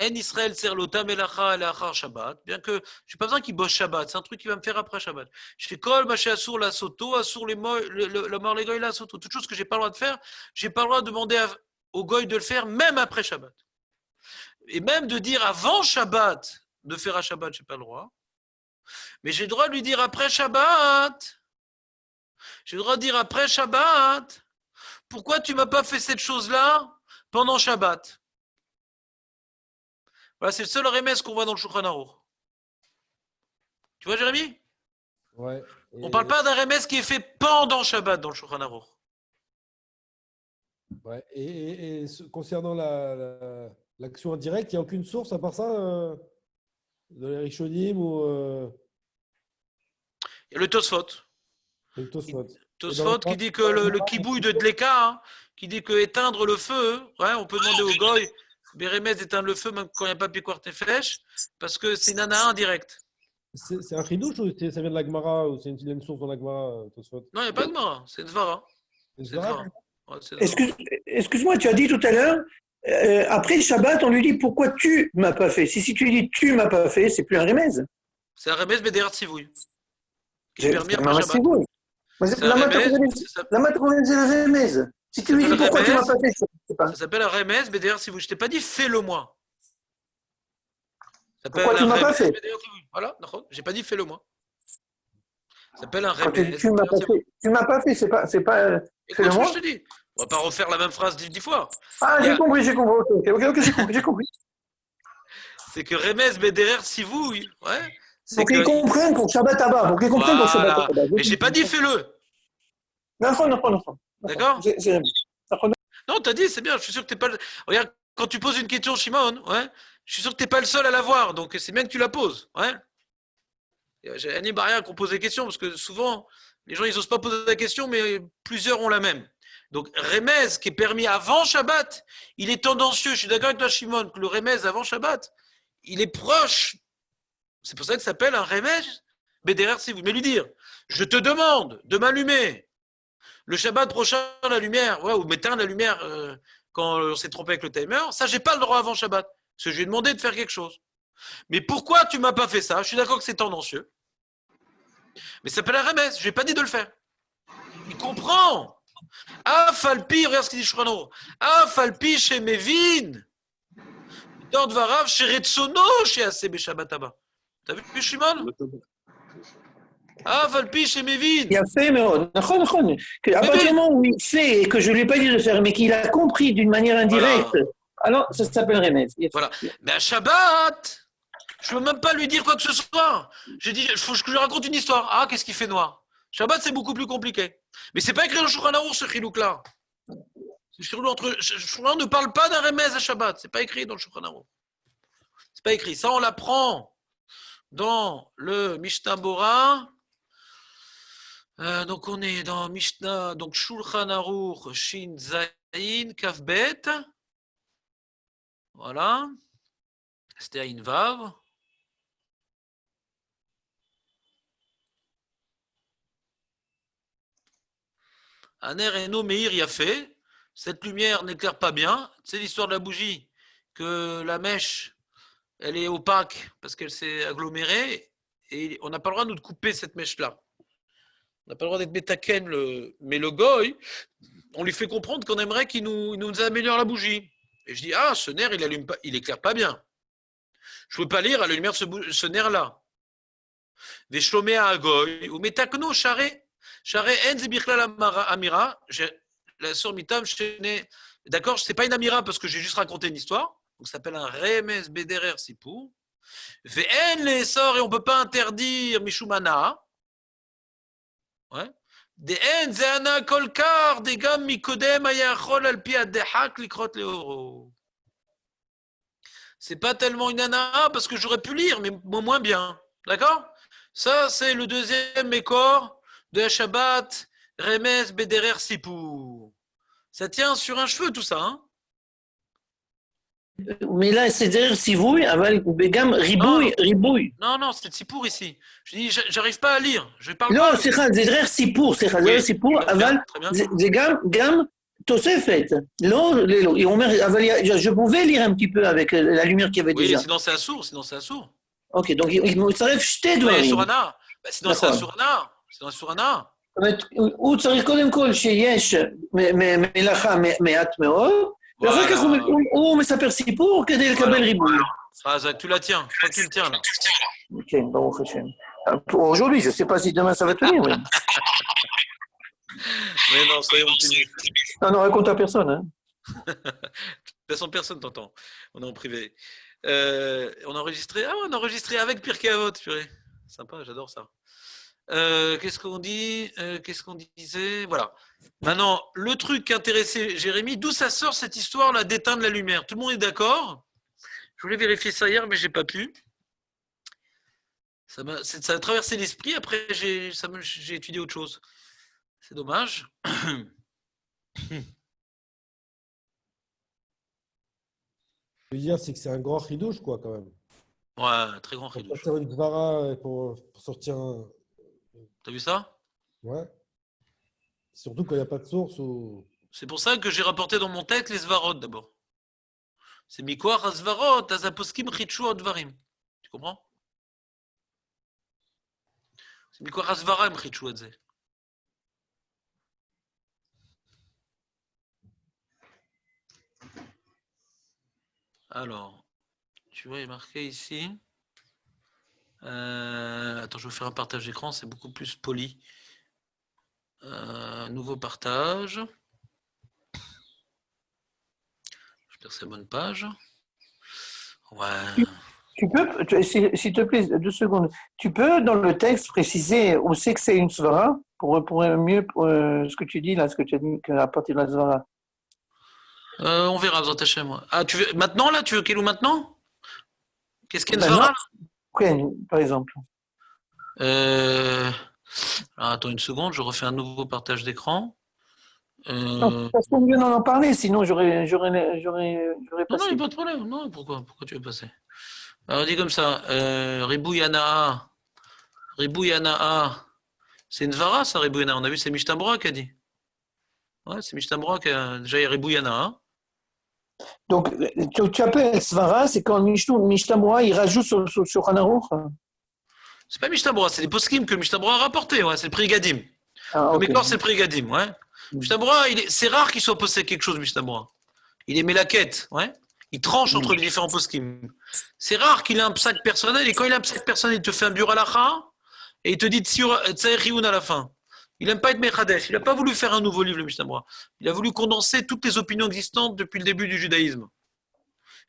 [SPEAKER 1] en Israël serlota melacha elachar Shabbat, bien que je n'ai pas besoin qu'il bosse Shabbat, c'est un truc qui va me faire après Shabbat. Chez Kol maché asur la soto, asur le mar legoy la soto, toute chose que j'ai pas le droit de faire, j'ai pas le droit de demander au goy de le faire même après Shabbat. Et même de dire avant Shabbat de faire à Shabbat, j'ai pas le droit. Mais j'ai le droit de lui dire après Shabbat. J'ai le droit de dire après Shabbat. Pourquoi tu ne m'as pas fait cette chose-là? pendant Shabbat. Voilà, c'est le seul remez qu'on voit dans le Shulchan Aruch. Tu vois, Jérémy?
[SPEAKER 6] Ouais.
[SPEAKER 1] On ne parle pas d'un remez qui est fait pendant Shabbat dans le Shulchan Aruch.
[SPEAKER 6] Ouais. Concernant l'action indirecte, il n'y a aucune source à part ça de les Rishonim ou
[SPEAKER 1] Il y a le Tosfot.
[SPEAKER 6] le Tosfot.
[SPEAKER 1] Tosfot qui dit que le kibouille de Dleka, hein, qui dit que éteindre le feu, ouais, on peut demander au goy, Bérémez d'éteindre le feu même quand il n'y a pas Piquart Nefesh, parce que c'est une ana indirect.
[SPEAKER 6] C'est un chidouche ou ça vient de la Gemara ou c'est une source dans la Gemara, Tosfot?
[SPEAKER 1] Non, il n'y a pas de Gemara, c'est une Svara.
[SPEAKER 6] C'est
[SPEAKER 1] C'est une Svara. Ouais, c'est une Svara.
[SPEAKER 8] Excuse-moi, tu as dit tout à l'heure, après le Shabbat, on lui dit pourquoi tu m'as pas fait. Si tu lui dis tu m'as pas fait, c'est plus un remez.
[SPEAKER 1] C'est un remez Bédérat Sivouille. Qui
[SPEAKER 8] C'est
[SPEAKER 1] permet
[SPEAKER 8] un
[SPEAKER 1] après Shabbat.
[SPEAKER 8] Sivouille.
[SPEAKER 1] C'est un remez.
[SPEAKER 8] La matronaise c'est le remez. Si tu lui dis pourquoi tu m'as pas fait, je sais pas.
[SPEAKER 1] Ça s'appelle un remez Bédérat Sivouille. Je t'ai pas dit fais-le-moi. Ça
[SPEAKER 8] Pourquoi tu
[SPEAKER 1] un
[SPEAKER 8] m'as pas
[SPEAKER 1] remez
[SPEAKER 8] fait?
[SPEAKER 1] Bédérat Sivouille. Voilà, d'accord. J'ai pas dit fais-le-moi. Ça s'appelle un
[SPEAKER 8] Quand tu
[SPEAKER 1] remez.
[SPEAKER 8] dis tu m'as pas fait, tu m'as pas fait, c'est pas
[SPEAKER 1] Écoute ce que
[SPEAKER 8] fais-le-moi.
[SPEAKER 1] je te dis. On va pas refaire la même phrase 10 fois.
[SPEAKER 8] Ah,
[SPEAKER 1] Il y a-
[SPEAKER 8] j'ai compris. Ok, j'ai compris.
[SPEAKER 1] C'est que remez Bédérat Sivouille. Ouais. C'est
[SPEAKER 8] Pour qu'ils comprennent pour Shabbat Abba. Pour qu'ils comprennent pour Shabbat
[SPEAKER 1] Voilà.
[SPEAKER 8] Abba.
[SPEAKER 1] Mais j'ai pas dit fais-le.
[SPEAKER 8] Non.
[SPEAKER 1] D'accord?
[SPEAKER 8] C'est
[SPEAKER 1] Non, t'as dit, c'est bien. Je suis sûr que t'es pas. Regarde, quand tu poses une question, Shimon, ouais, je suis sûr que t'es pas le seul à la voir. Donc c'est bien que tu la poses. Ouais. J'ai Annie Baria qui pose des questions parce que souvent les gens ils osent pas poser la question, mais plusieurs ont la même. Donc remez qui est permis avant Shabbat, il est tendancieux. Je suis d'accord avec toi, Shimon, que le remez avant Shabbat, il est proche. C'est pour ça que ça s'appelle un remez. Mais derrière, si vous mais lui dire, je te demande de m'allumer le Shabbat prochain la lumière, ouais, ou m'éteindre la lumière quand on s'est trompé avec le timer, ça j'ai pas le droit avant Shabbat, parce que je lui ai demandé de faire quelque chose. Mais pourquoi tu m'as pas fait ça? Je suis d'accord que c'est tendancieux, mais ça s'appelle un remez. Je lui ai pas dit de le faire. Il comprend. Afalpi, regarde ce qu'il dit Shulchan. Afalpi chez Mevin, dans Dvarav chez Retsono chez Asebe Shabbat Abba. T'as vu Shimon? Afalpi chez Mevin.
[SPEAKER 8] Il a fait, mais à partir du moment où il fait et que je ne lui ai pas dit de faire, mais qu'il a compris d'une manière indirecte,
[SPEAKER 1] Voilà.
[SPEAKER 8] alors ça s'appelle remez.
[SPEAKER 1] Voilà. Mais à Shabbat, je ne veux même pas lui dire quoi que ce soit. J'ai dit, il faut que je lui raconte une histoire. Ah, qu'est-ce qui fait noir? Shabbat, c'est beaucoup plus compliqué. Mais c'est pas écrit dans le Shulchan Aruch, ce chilouk-là. Le Shulchan ne parle pas d'un remez à Shabbat. C'est pas écrit dans le Shulchan Aruch. C'est pas écrit. Ça, on l'apprend dans le Mishnah Bora. Donc, on est dans Mishnah, donc Shulchan Aruch, Shin Zayin, Kaf Bet. Voilà. C'était à Invav. Aner Eno Meir Yafé. Cette lumière n'éclaire pas bien. C'est l'histoire de la bougie, que la mèche, elle est opaque parce qu'elle s'est agglomérée et on n'a pas le droit nous de couper cette mèche-là. On n'a pas le droit d'être métaken, mais le goy, on lui fait comprendre qu'on aimerait qu'il nous améliore la bougie. Et je dis, ah, ce nerf, il allume pas, il éclaire pas bien. Je ne peux pas lire à la lumière de ce nerf-là. Des chômés à goy, ou métakno, charé enze bichlal amira, la sœur Mitam, d'accord, c'est pas une amira parce que j'ai juste raconté une histoire, donc ça s'appelle un remez bederer sipur. Ve'en les sorts et on peut pas interdire mishumana. Ouais. Des en zeana kolkar des gam mikodem ayachol al pi adehak likrot leoro. C'est pas tellement une ana parce que j'aurais pu lire, mais moins bien. D'accord? Ça, c'est le deuxième mécor de la Shabbat, Remez Bederer Sipur. Ça tient sur un cheveu, tout ça. Hein?
[SPEAKER 8] Mais là, c'est derrière Sivouille, aval ou Begam, ribouille.
[SPEAKER 1] Non, c'est Sipur ici. Je dis, j'arrive pas à lire. Je parle
[SPEAKER 8] Non,
[SPEAKER 1] pas.
[SPEAKER 8] c'est derrière Sipur, aval, c'est Gam, Tosefet. Je pouvais lire un petit peu avec la lumière qu'il y avait déjà.
[SPEAKER 1] Oui, sinon c'est assourd.
[SPEAKER 8] Ok, donc il s'arrête jeté devant lui.
[SPEAKER 1] Sinon c'est Asurana.
[SPEAKER 8] הוא צריך קודם כל שיש מלאכה מעט מאוד, ואחר כך הוא מספר סיפור כדי לקבל ריבוי.
[SPEAKER 1] Tu la tiens, je crois que tu le tiens là.
[SPEAKER 8] Ok, Baruch Hashem. Pour aujourd'hui, je ne sais pas si demain ça va tenir. Oui.
[SPEAKER 1] Mais non, soyons optimistes.
[SPEAKER 8] Non, raconte à personne. Hein.
[SPEAKER 1] toute façon, personne t'entend. On est en privé. On a enregistré. Ah, on a enregistré avec Pirkei Avot, purée. Sympa, j'adore ça. Qu'est-ce qu'on dit Qu'est-ce qu'on disait? Voilà. Maintenant, le truc qui intéressait Jérémie, d'où ça sort cette histoire-là d'éteindre la lumière? Tout le monde est d'accord? Je voulais vérifier ça hier, mais j'ai pas pu. Ça a traversé l'esprit. Après, j'ai étudié autre chose. C'est dommage.
[SPEAKER 6] Je veux dire, c'est que c'est un grand ridouche, quoi, quand même.
[SPEAKER 1] Ouais, très grand
[SPEAKER 6] Pour
[SPEAKER 1] ridouche.
[SPEAKER 6] sortir une Svara et pour sortir un.
[SPEAKER 1] T'as vu ça?
[SPEAKER 6] Ouais. Surtout quand il n'y a pas de source ou.
[SPEAKER 1] C'est pour ça que j'ai rapporté dans mon texte les Svarot d'abord. C'est Mikor Svarot, Azaposkim Richu Advarim. Tu comprends? C'est Mikor Svaram Richu Adze. Alors, tu vois, il est marqué ici. Attends, je vais faire un partage d'écran, c'est beaucoup plus poli. Nouveau partage. Je perds la bonne page. Ouais.
[SPEAKER 8] Tu peux, s'il te plaît, 2 secondes, tu peux dans le texte préciser où c'est que c'est une svara pour mieux ce que tu dis là, ce que tu as dit à partir de la svara.
[SPEAKER 1] On verra, vous attachez moi. Ah, tu veux maintenant là? Tu veux Kelou maintenant? Qu'est-ce qu'il y a une
[SPEAKER 8] Maintenant,
[SPEAKER 1] svara?
[SPEAKER 8] Queen, par exemple.
[SPEAKER 1] Alors, attends une seconde, je refais un nouveau partage d'écran.
[SPEAKER 8] Non, parce qu'on vient d'en parler, sinon j'aurais
[SPEAKER 1] Non, non, il
[SPEAKER 8] passé.
[SPEAKER 1] n'y a pas de problème. Non, pourquoi tu veux passer? Alors, dis comme ça. Ribou Yana'a. Ribou Yana'a. C'est une vara, ça, Ribou Yana'a. On a vu, c'est Mishtambra qui a dit. Ouais, c'est Mishtambra qui a. Déjà, il y a Ribou Yana'a.
[SPEAKER 8] Donc, tu appelles svara, c'est quand Mishnah il rajoute sur Hanaruch.
[SPEAKER 1] C'est pas Mishtambra, c'est les poskim que Mishtambra a rapporté. Ouais, c'est le prix Gadim.
[SPEAKER 8] Ah,
[SPEAKER 1] Le
[SPEAKER 8] ok.
[SPEAKER 1] Mécor, c'est le prix Gadim. Ouais. Mishtambra, c'est rare qu'il soit posé quelque chose, Mishtambra. Il émet la quête. Ouais. Il tranche entre les différents poskim. C'est rare qu'il ait un psaque personnel, et quand il a un psaque personnel, il te fait un dur alacha, et il te dit Tsaïr Rioun à la fin. Il n'aime pas être Mechadesh. Il n'a pas voulu faire un nouveau livre, le Mishnah. Il a voulu condenser toutes les opinions existantes depuis le début du judaïsme.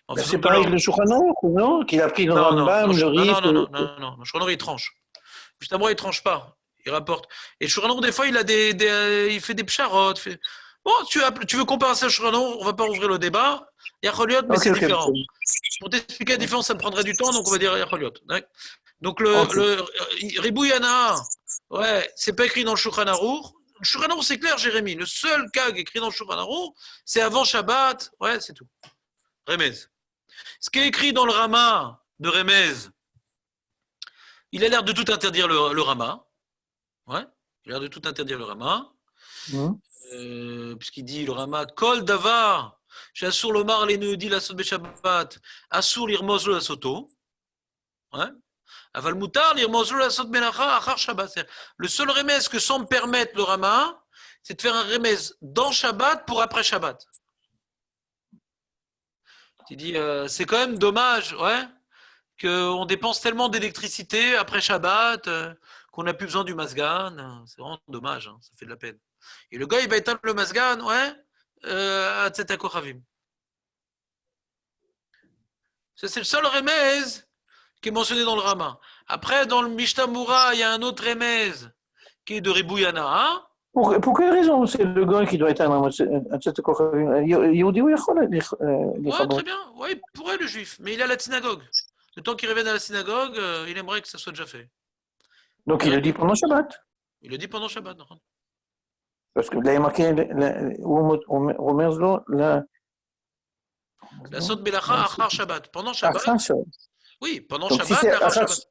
[SPEAKER 1] En faisant
[SPEAKER 8] C'est
[SPEAKER 1] de
[SPEAKER 8] pareil
[SPEAKER 1] l'ordre.
[SPEAKER 8] que le Shulchan non? Qu'il a pris le Rambam, le Rif.
[SPEAKER 1] Non. Le Shulchan il tranche. Le Mishnah, il tranche pas. Il rapporte. Et le Shulchan, des fois, il fait des psharot. Bon, tu veux comparer ça au Shulchan, on va pas ouvrir le débat. Yacholiot, mais c'est différent. Pour t'expliquer la différence, ça me prendrait du temps, donc on va dire Yacholiot. Donc le Ribou Yana, ouais, c'est pas écrit dans le Shulchan Arour. Le Shulchan Arour, c'est clair, Jérémie. Le seul cas écrit dans le Shulchan Arour, c'est avant Shabbat. Ouais, c'est tout. Remez. Ce qui est écrit dans le Rama de Remez, il a l'air de tout interdire le Rama. Ouais, il a l'air de tout interdire le Rama. Puisqu'il dit le Rama, Kol Davar, Shassur Lomar les Neudi la Sot Shabbat, Assur l'Irmoz la Soto. Ouais. Aval Moutar l'Irmoz la Sot Melacha Achar Shabbat. Le seul remez que semble permettre le Rama, c'est de faire un remez dans Shabbat pour après Shabbat. Tu dis, c'est quand même dommage, ouais, qu'on dépense tellement d'électricité après Shabbat qu'on n'a plus besoin du Masgan. C'est vraiment dommage, hein, ça fait de la peine. Et le gars, il va éteindre le Masgan, ouais, à Tzeta Kochavim. Ça, c'est le seul remez qui est mentionné dans le Rama. Après, dans le Mishnah Moura, il y a un autre remez qui est de Ribou Yana.
[SPEAKER 8] Pour quelle raison c'est le gars qui doit éteindre cette Yehudi ou
[SPEAKER 1] Ouais, très bien. Ouais, il pourrait le juif, mais il est à la synagogue. Le temps qu'il revienne à la synagogue, il aimerait que ça soit déjà fait.
[SPEAKER 8] Donc il le dit pendant Shabbat.
[SPEAKER 1] Il le dit pendant Shabbat. Non.
[SPEAKER 8] Parce que là, il est marqué Romerzlo,
[SPEAKER 1] la Sot Belacha Achar Shabbat. Pendant Shabbat. Oui, pendant
[SPEAKER 8] donc,
[SPEAKER 1] Shabbat
[SPEAKER 8] si
[SPEAKER 1] et Achar Shabbat.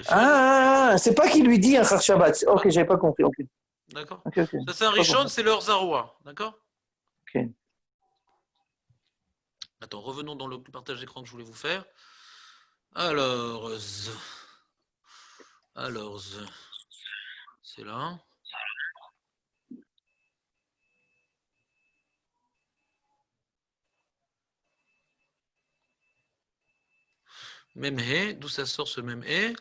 [SPEAKER 8] Ah, c'est pas qu'il lui dit Achar Shabbat. Ok, j'avais pas compris. Okay.
[SPEAKER 1] D'accord.
[SPEAKER 8] Okay.
[SPEAKER 1] Ça, c'est un Rishon, c'est leur Zaroua. D'accord.
[SPEAKER 8] Ok.
[SPEAKER 1] Attends, revenons dans le partage d'écran que je voulais vous faire. Alors, c'est là. Même hé, d'où ça sort ce même hé?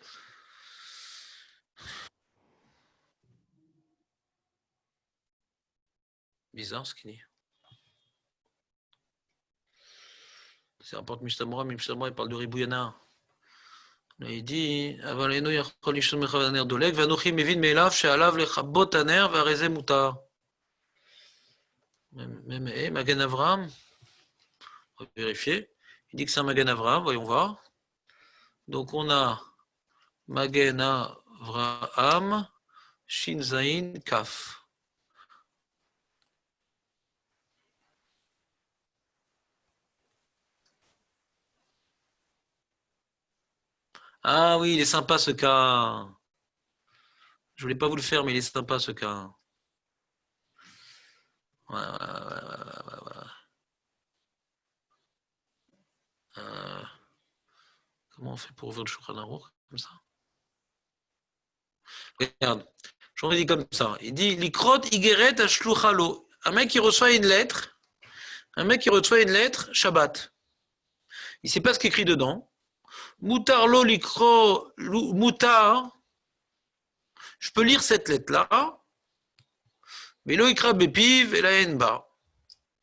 [SPEAKER 1] Bizarre ce qu'il dit. C'est rapporte Mishtamora, mais Mishtamora, il parle de Ribouyana. Là, il dit, Avaleno yachol lishon mechav aner dolek, vanochi mevin me'elav, she'alav lechabot aner, va'areze mutar. Même Magen Avraham, on va vérifier. Il dit que c'est un Magen Avraham, voyons voir. Donc on a Magen Avraham, Shin Zayin Kaf. Ah oui, il est sympa ce cas. Je voulais pas vous le faire, mais il est sympa ce cas. Ouais. Comment on fait pour ouvrir le Shulchan Aruch comme ça? Regarde, j'en ai dit comme ça. Il dit Likrot Igeret Ashluchalo. Un mec qui reçoit une lettre, Shabbat. Il ne sait pas ce qu'il écrit dedans. Mutar lo likro mutar. Je peux lire cette lettre-là. Mais lo ikra bepiv et la enba.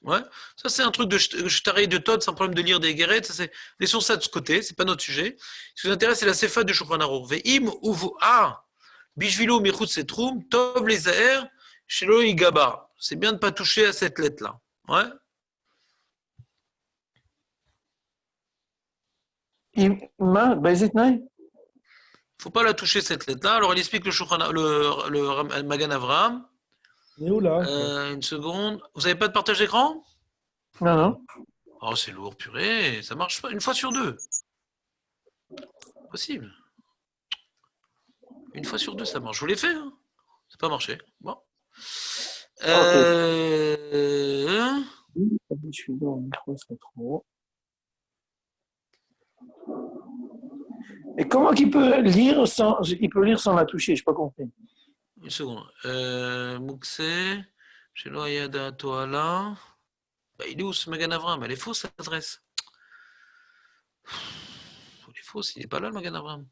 [SPEAKER 1] Ouais. Ça, c'est un truc de Shtarei de Todd, c'est un problème de lire des guérettes. Laissons ça de ce côté, c'est pas notre sujet. Ce qui nous intéresse, c'est la sefa de Shulchan Aruch. Ve'im uvu a bishvilo michut setrum tov lezaer shelo igaba. C'est bien de ne pas toucher à cette lettre-là. Ouais. Faut pas la toucher cette lettre-là. Alors il explique le Magan Avraham.
[SPEAKER 6] Mais où là
[SPEAKER 1] Une seconde. Vous n'avez pas de partage d'écran?
[SPEAKER 8] Non, non.
[SPEAKER 1] Oh, c'est lourd, purée. Ça marche pas. Une fois sur deux. Possible. Une fois sur deux, ça marche. Je vous l'ai fait. Hein. Ça n'a pas marché. Bon.
[SPEAKER 8] Je suis dans le micro, c'est trop. Et comment il peut lire sans la toucher? Je n'ai pas compris.
[SPEAKER 1] Une seconde. Mouxé, Shelo Ayada Toala. Il est où ce Magan Avraham? Elle est fausse cette adresse. Elle est fausse, il n'est pas là le Magan Avraham.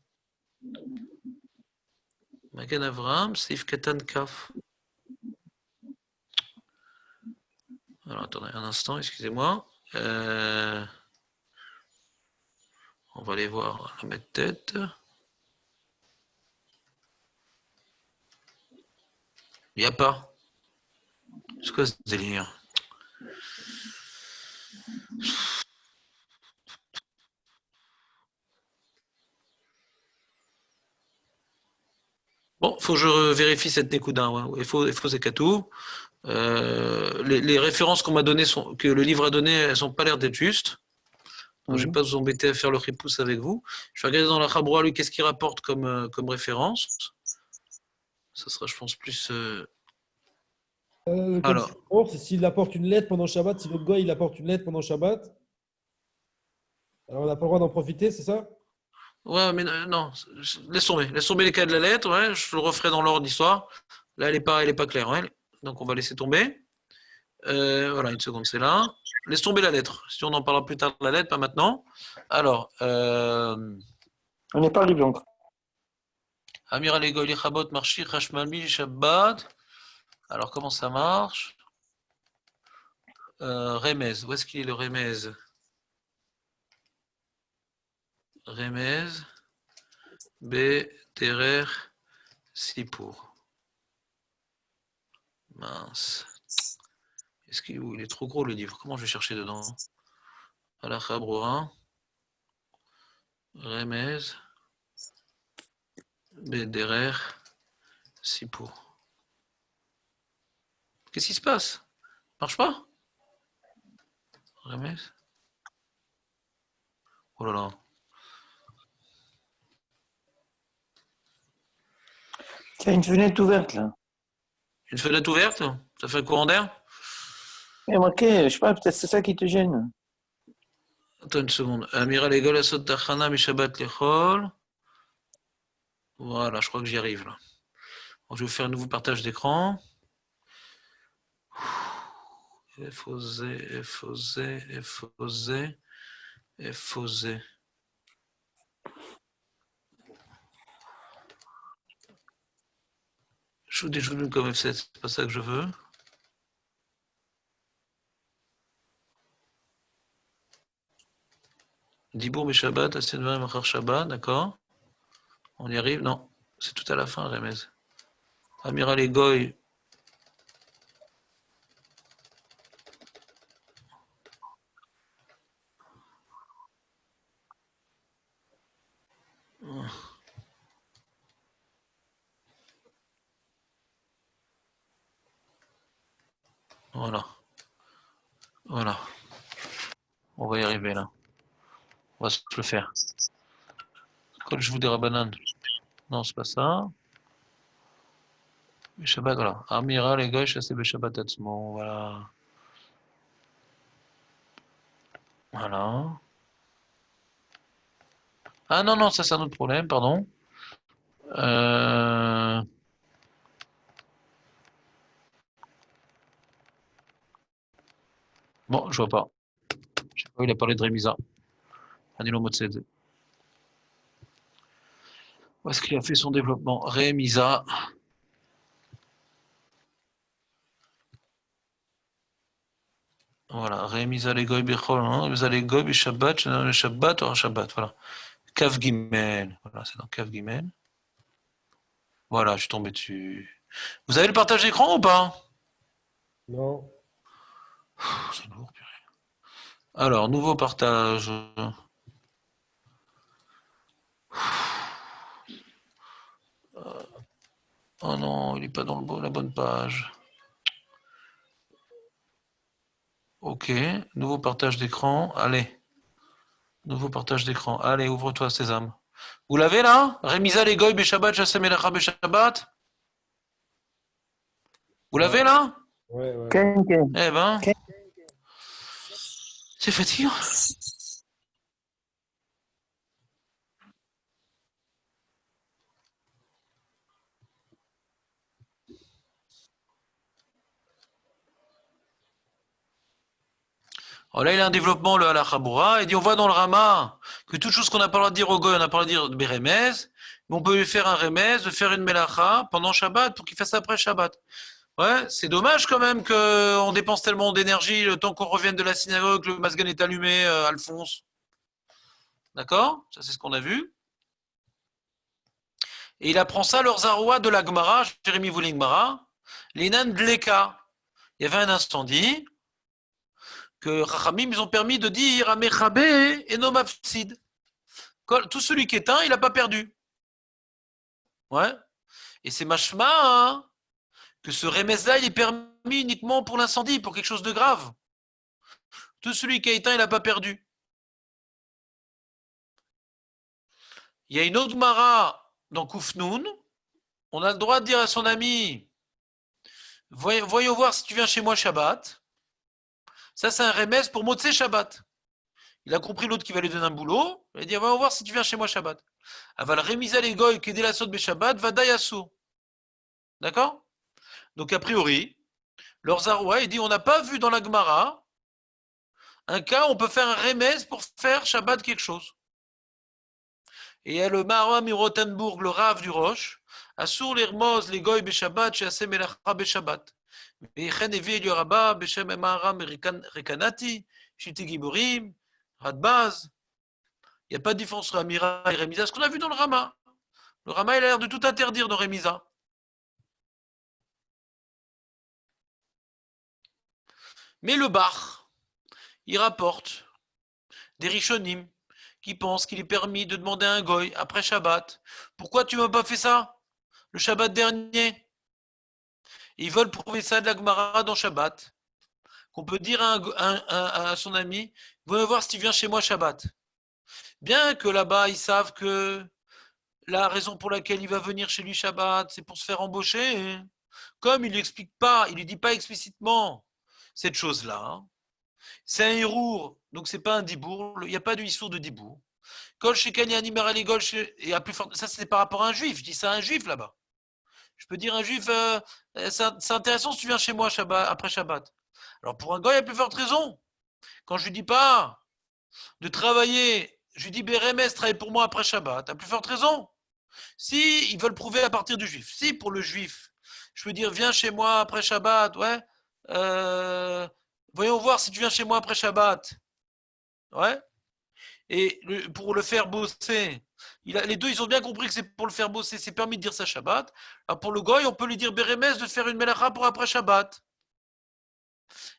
[SPEAKER 1] Magan Avraham, Seif Katan Kaf. Alors attendez un instant, excusez-moi. On va aller voir la mettre tête. Il n'y a pas. C'est quoi ce délire? Bon, il faut que je vérifie cette Nekuda. Ouais. Il faut Zekatou. Les références qu'on m'a données, que le livre a données, elles n'ont pas l'air d'être justes. Donc, je ne vais pas vous embêter à faire le ripousse avec vous. Je vais regarder dans la Chabroua, lui, qu'est-ce qu'il rapporte comme référence. Ça sera, je pense, plus... Alors.
[SPEAKER 6] C'est s'il apporte une lettre pendant Shabbat, si l'autre gars il apporte une lettre pendant Shabbat, alors on n'a pas le droit d'en profiter, c'est ça?
[SPEAKER 1] Ouais, mais non, laisse tomber les cas de la lettre, ouais, je le referai dans l'ordre d'histoire. Là, elle n'est pas claire, ouais. Donc on va laisser tomber. Voilà, une seconde, c'est là. Laisse tomber la lettre. Si on en parlera plus tard de la lettre, pas maintenant. Alors,
[SPEAKER 8] On n'est pas libre encore.
[SPEAKER 1] Amir Alegoli Chabot Marchi Hashmalmi Shabbat. Alors, comment ça marche? Remez. Où est-ce qu'il est le Remez? Remez. B. Terer. Sipour. Mince. Il est trop gros le livre. Comment je vais chercher dedans? À la Chabroura. Remez. B. Derer. Sipour. Qu'est-ce qui se passe? Marche pas? Remez. Oh là là.
[SPEAKER 8] Il y a une fenêtre ouverte là.
[SPEAKER 1] Une fenêtre ouverte? Ça fait un courant d'air?
[SPEAKER 8] Il y a marqué, je sais pas, peut-être c'est ça qui te gêne.
[SPEAKER 1] Attends une seconde. Amiral Egol Asot Tachana Mishabat Lechol. Voilà, je crois que j'y arrive là. Bon, je vais vous faire un nouveau partage d'écran. Effosé. Je vous déjoue comme F7, c'est pas ça que je veux. Dibour mais Shabbat, Asenvar Machar Shabbat, d'accord. On y arrive? Non, c'est tout à la fin, Remez. Amiral et Goy. Voilà. Voilà. On va y arriver là. On va se le faire. Quand je vous dirai banane. Non, c'est pas ça. Shabbat, voilà. Amiral et Goy, chassé Shabbat Atzmo. Voilà. Voilà. Ah non, non, ça c'est un autre problème, pardon. Bon, je vois pas. Je sais pas, il a parlé de Remisa. Anilo Motsed. Où est-ce qu'il a fait son développement? Remisa. Voilà. Remisa les Goy Bechol. Remisa les Goy Shabbat. Shabbat ou Shabbat. Voilà. Kav Gimel. Voilà, c'est dans Kav Gimel. Voilà, je suis tombé dessus. Vous avez le partage d'écran ou pas?
[SPEAKER 6] Non.
[SPEAKER 1] C'est lourd, purée. Alors, nouveau partage. Oh non, il n'est pas dans la bonne page. Ok, nouveau partage d'écran. Allez. Nouveau partage d'écran. Allez, ouvre-toi, Sésame. Vous l'avez là? Remisa les Goy Beshabbat, Chassé Melacha Beshabbat? Vous l'avez là?
[SPEAKER 6] Ouais, ouais.
[SPEAKER 1] Eh ben. C'est fatigant. Alors là, il a un développement, le Halakha. Il dit, on voit dans le Rama que toute chose qu'on n'a pas le droit de dire au Goy, on n'a pas le droit de dire Beremez, mais on peut lui faire un Remez, de faire une Melacha pendant Shabbat pour qu'il fasse après Shabbat. Ouais, c'est dommage quand même qu'on dépense tellement d'énergie le temps qu'on revienne de la synagogue, le masgan est allumé, Alphonse. D'accord? Ça, c'est ce qu'on a vu. Et il apprend ça, leur Zaroua de la Gemara, Jérémy voulait Gemara, l'Inan Dleka. Il y avait un incendie que Rachamim, ils ont permis de dire à Mechabé et no mafsid. Tout celui qui éteint, il n'a pas perdu. Ouais. Et c'est mashma, hein, que ce remez-là, il est permis uniquement pour l'incendie, pour quelque chose de grave. Tout celui qui a éteint, il n'a pas perdu. Il y a une autre Mara dans Koufnoun. On a le droit de dire à son ami, voyons voir si tu viens chez moi Shabbat. Ça, c'est un remez pour Motsé Shabbat. Il a compris l'autre qui va lui donner un boulot. Il a dit, voyons voir si tu viens chez moi Shabbat. Aval remisa les goy qui la saute Shabbat va dayasu. D'accord? Donc, a priori, leur Zaroua, il dit, on n'a pas vu dans la Gemara un cas où on peut faire un remez pour faire Shabbat quelque chose. Et il y a le Maharam Mirotenbourg, le Rav du Roche, Asur l'Hermoz, les Goy Beshabbat, chez Asem Melacha Beshabbat. Et Chen Evi le Rabba, Beshem Maharam Rekanati, Shiti Giborim, Radbaz. Il n'y a pas de différence entre Amira et Remisa, ce qu'on a vu dans le Rama. Le Rama, il a l'air de tout interdire dans Remisa. Mais le Bach, il rapporte des Rishonim qui pensent qu'il est permis de demander à un goy après Shabbat. Pourquoi tu ne m'as pas fait ça le Shabbat dernier? Et ils veulent prouver ça de la Gemara dans Shabbat. Qu'on peut dire à son ami, venez voir si tu viens chez moi Shabbat. Bien que là-bas, ils savent que la raison pour laquelle il va venir chez lui Shabbat, c'est pour se faire embaucher. Comme il ne l'explique pas, il ne lui dit pas explicitement cette chose-là. Hein. C'est un hérour, donc c'est pas un dibour. Il n'y a pas de histoire de dibour. Kol shekani animer aligol, et à plus fort. Ça, c'est par rapport à un juif. Je dis ça à un juif là-bas. Je peux dire à un juif, c'est intéressant si tu viens chez moi Shabbat, après Shabbat. Alors pour un gars, il y a plus forte raison. Quand je lui dis pas de travailler, je lui dis Bérémès, travaille pour moi après Shabbat. À plus forte raison. Si ils veulent prouver à partir du juif, si pour le juif, je peux dire viens chez moi après Shabbat, ouais. Voyons voir si tu viens chez moi après Shabbat. Ouais. et pour le faire bosser. Les deux, ils ont bien compris que c'est pour le faire bosser, c'est permis de dire ça Shabbat. Alors pour le goy, on peut lui dire Bérémès de faire une melacha pour après Shabbat.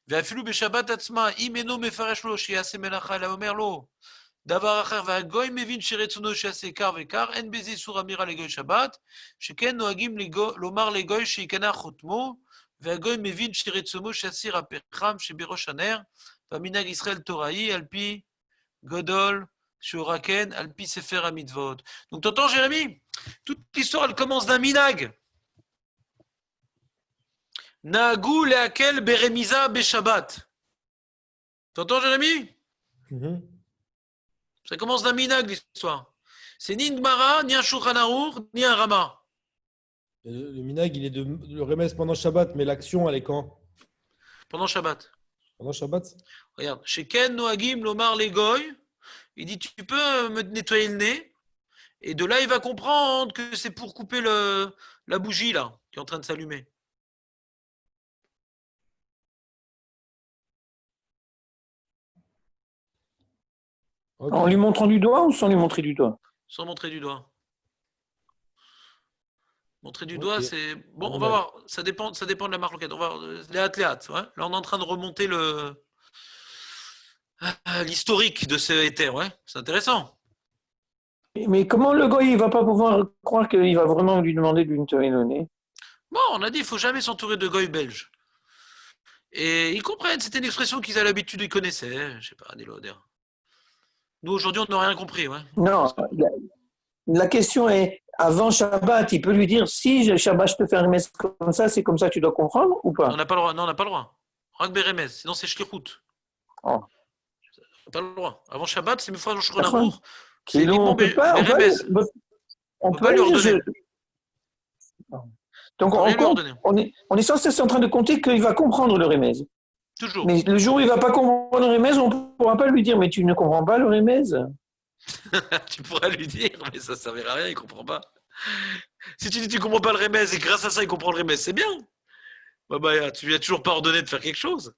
[SPEAKER 1] ואפילו בשבת עצמה, אם אינו מפרש לו שיעשה מלאכה, אלא אומר לו דבר אחר, והגוי מבין שרצונו שיעשה כך וכך, אין בזה איסור אמירה לגוי שבת, שכן נוהגים לומר לגוי שיקנח חותמו, והגוי מבין שרצונו שיסיר הפחם שבראש הנר, והמנהג ישראל תוראי על פי גדול שהוא רקן, על פי ספר המצוות. Donc t'entends Jérémy? Toute l'histoire elle commence d'un minag. Nagou leakel beremiza beshabbat. T'entends Jérémy? Ça commence d'un minag l'histoire. C'est ni une Gemara, ni un Shulchan Aruch, ni un Rama.
[SPEAKER 6] Le minag, il est de le remettre pendant Shabbat, mais l'action, elle est quand?
[SPEAKER 1] Pendant Shabbat.
[SPEAKER 6] Pendant Shabbat?
[SPEAKER 1] Regarde, chez Ken Noagim Lomar Legoy, il dit tu peux me nettoyer le nez. Et de là, il va comprendre que c'est pour couper la bougie là, qui est en train de s'allumer.
[SPEAKER 6] Ok.
[SPEAKER 8] En lui montrant du doigt ou sans lui montrer du doigt?
[SPEAKER 1] Sans montrer du doigt. Montrer du
[SPEAKER 6] Ok.
[SPEAKER 1] doigt, c'est. Bon,
[SPEAKER 6] Ah,
[SPEAKER 1] on va voir. Ça dépend de la marque locale. On va voir. Léat. Ouais. Là, on est en train de remonter l'historique de ce éther. Ouais. C'est intéressant.
[SPEAKER 8] Mais comment le goy, il va pas pouvoir croire qu'il va vraiment lui demander de lui nettoyer le nez?
[SPEAKER 1] Bon, on a dit, il ne faut jamais s'entourer de goy belges. Et ils comprennent. C'était une expression qu'ils avaient l'habitude, ils connaissaient. Je sais pas, des lodères. Nous, aujourd'hui, on n'a rien compris. Ouais.
[SPEAKER 8] Non, la question est, avant Shabbat, il peut lui dire, si Shabbat, je te fais un remède comme ça, c'est comme ça que tu dois comprendre ou pas?
[SPEAKER 1] On n'a pas le droit. Non, on n'a pas le droit. Rak Beremez, sinon c'est Shlichut.
[SPEAKER 8] Oh.
[SPEAKER 1] On n'a pas le droit. Avant Shabbat, c'est mes frères Shulchan
[SPEAKER 8] D'accord.
[SPEAKER 1] Aruch. C'est
[SPEAKER 8] Sinon,
[SPEAKER 1] uniquement
[SPEAKER 8] on peut pas,
[SPEAKER 1] Beremez.
[SPEAKER 8] on
[SPEAKER 1] peut
[SPEAKER 8] peut
[SPEAKER 1] pas lui
[SPEAKER 8] lui dire,
[SPEAKER 1] ordonner.
[SPEAKER 8] Donc,
[SPEAKER 1] On peut rien lui ordonner.
[SPEAKER 8] on est censé être en train de compter qu'il va comprendre le remède.
[SPEAKER 1] Toujours.
[SPEAKER 8] Mais le jour où il ne va pas comprendre le remède, on ne pourra pas lui dire, mais tu ne comprends pas le remède.
[SPEAKER 1] Tu pourras lui dire, mais ça ne servira à rien, il ne comprend pas. Si tu dis tu ne comprends pas le remez et grâce à ça il comprend le remez, c'est bien. Bah, tu lui as toujours pas ordonné de faire quelque chose.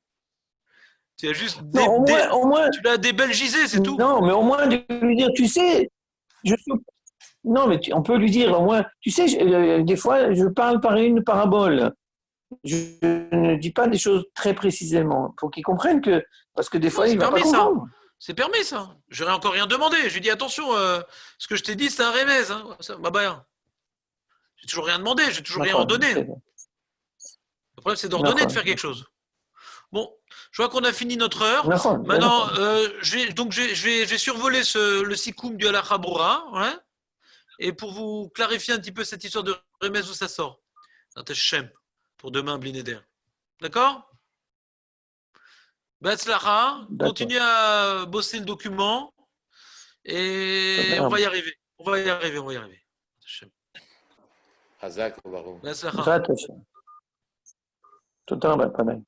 [SPEAKER 1] Tu as juste
[SPEAKER 8] Non, au moins,
[SPEAKER 1] tu l'as débelgisé, c'est tout.
[SPEAKER 8] Non, mais au moins de lui dire, tu sais, non, mais on peut lui dire au moins, tu sais, des fois, je parle par une parabole. Je ne dis pas des choses très précisément. Pour qu'il comprenne que, parce que des fois, il ne va pas comprendre.
[SPEAKER 1] C'est permis ça. Je n'aurais encore rien demandé. Je lui dis attention, ce que je t'ai dit, c'est un remez. Hein. J'ai toujours rien demandé, j'ai toujours rien ordonné. Le problème, c'est d'ordonner de faire quelque chose. Bon, je vois qu'on a fini notre heure. Maintenant, je vais survoler le sikoum du Halakha Broura, ouais, et pour vous clarifier un petit peu cette histoire de remez où ça sort. Shem, pour demain, Blineder. D'accord? Batzlacha, continuez à bosser le document et on va y arriver. On va y arriver.
[SPEAKER 7] Hazak, Baruch.
[SPEAKER 1] Batzlacha.
[SPEAKER 8] Tout le temps, pas mal.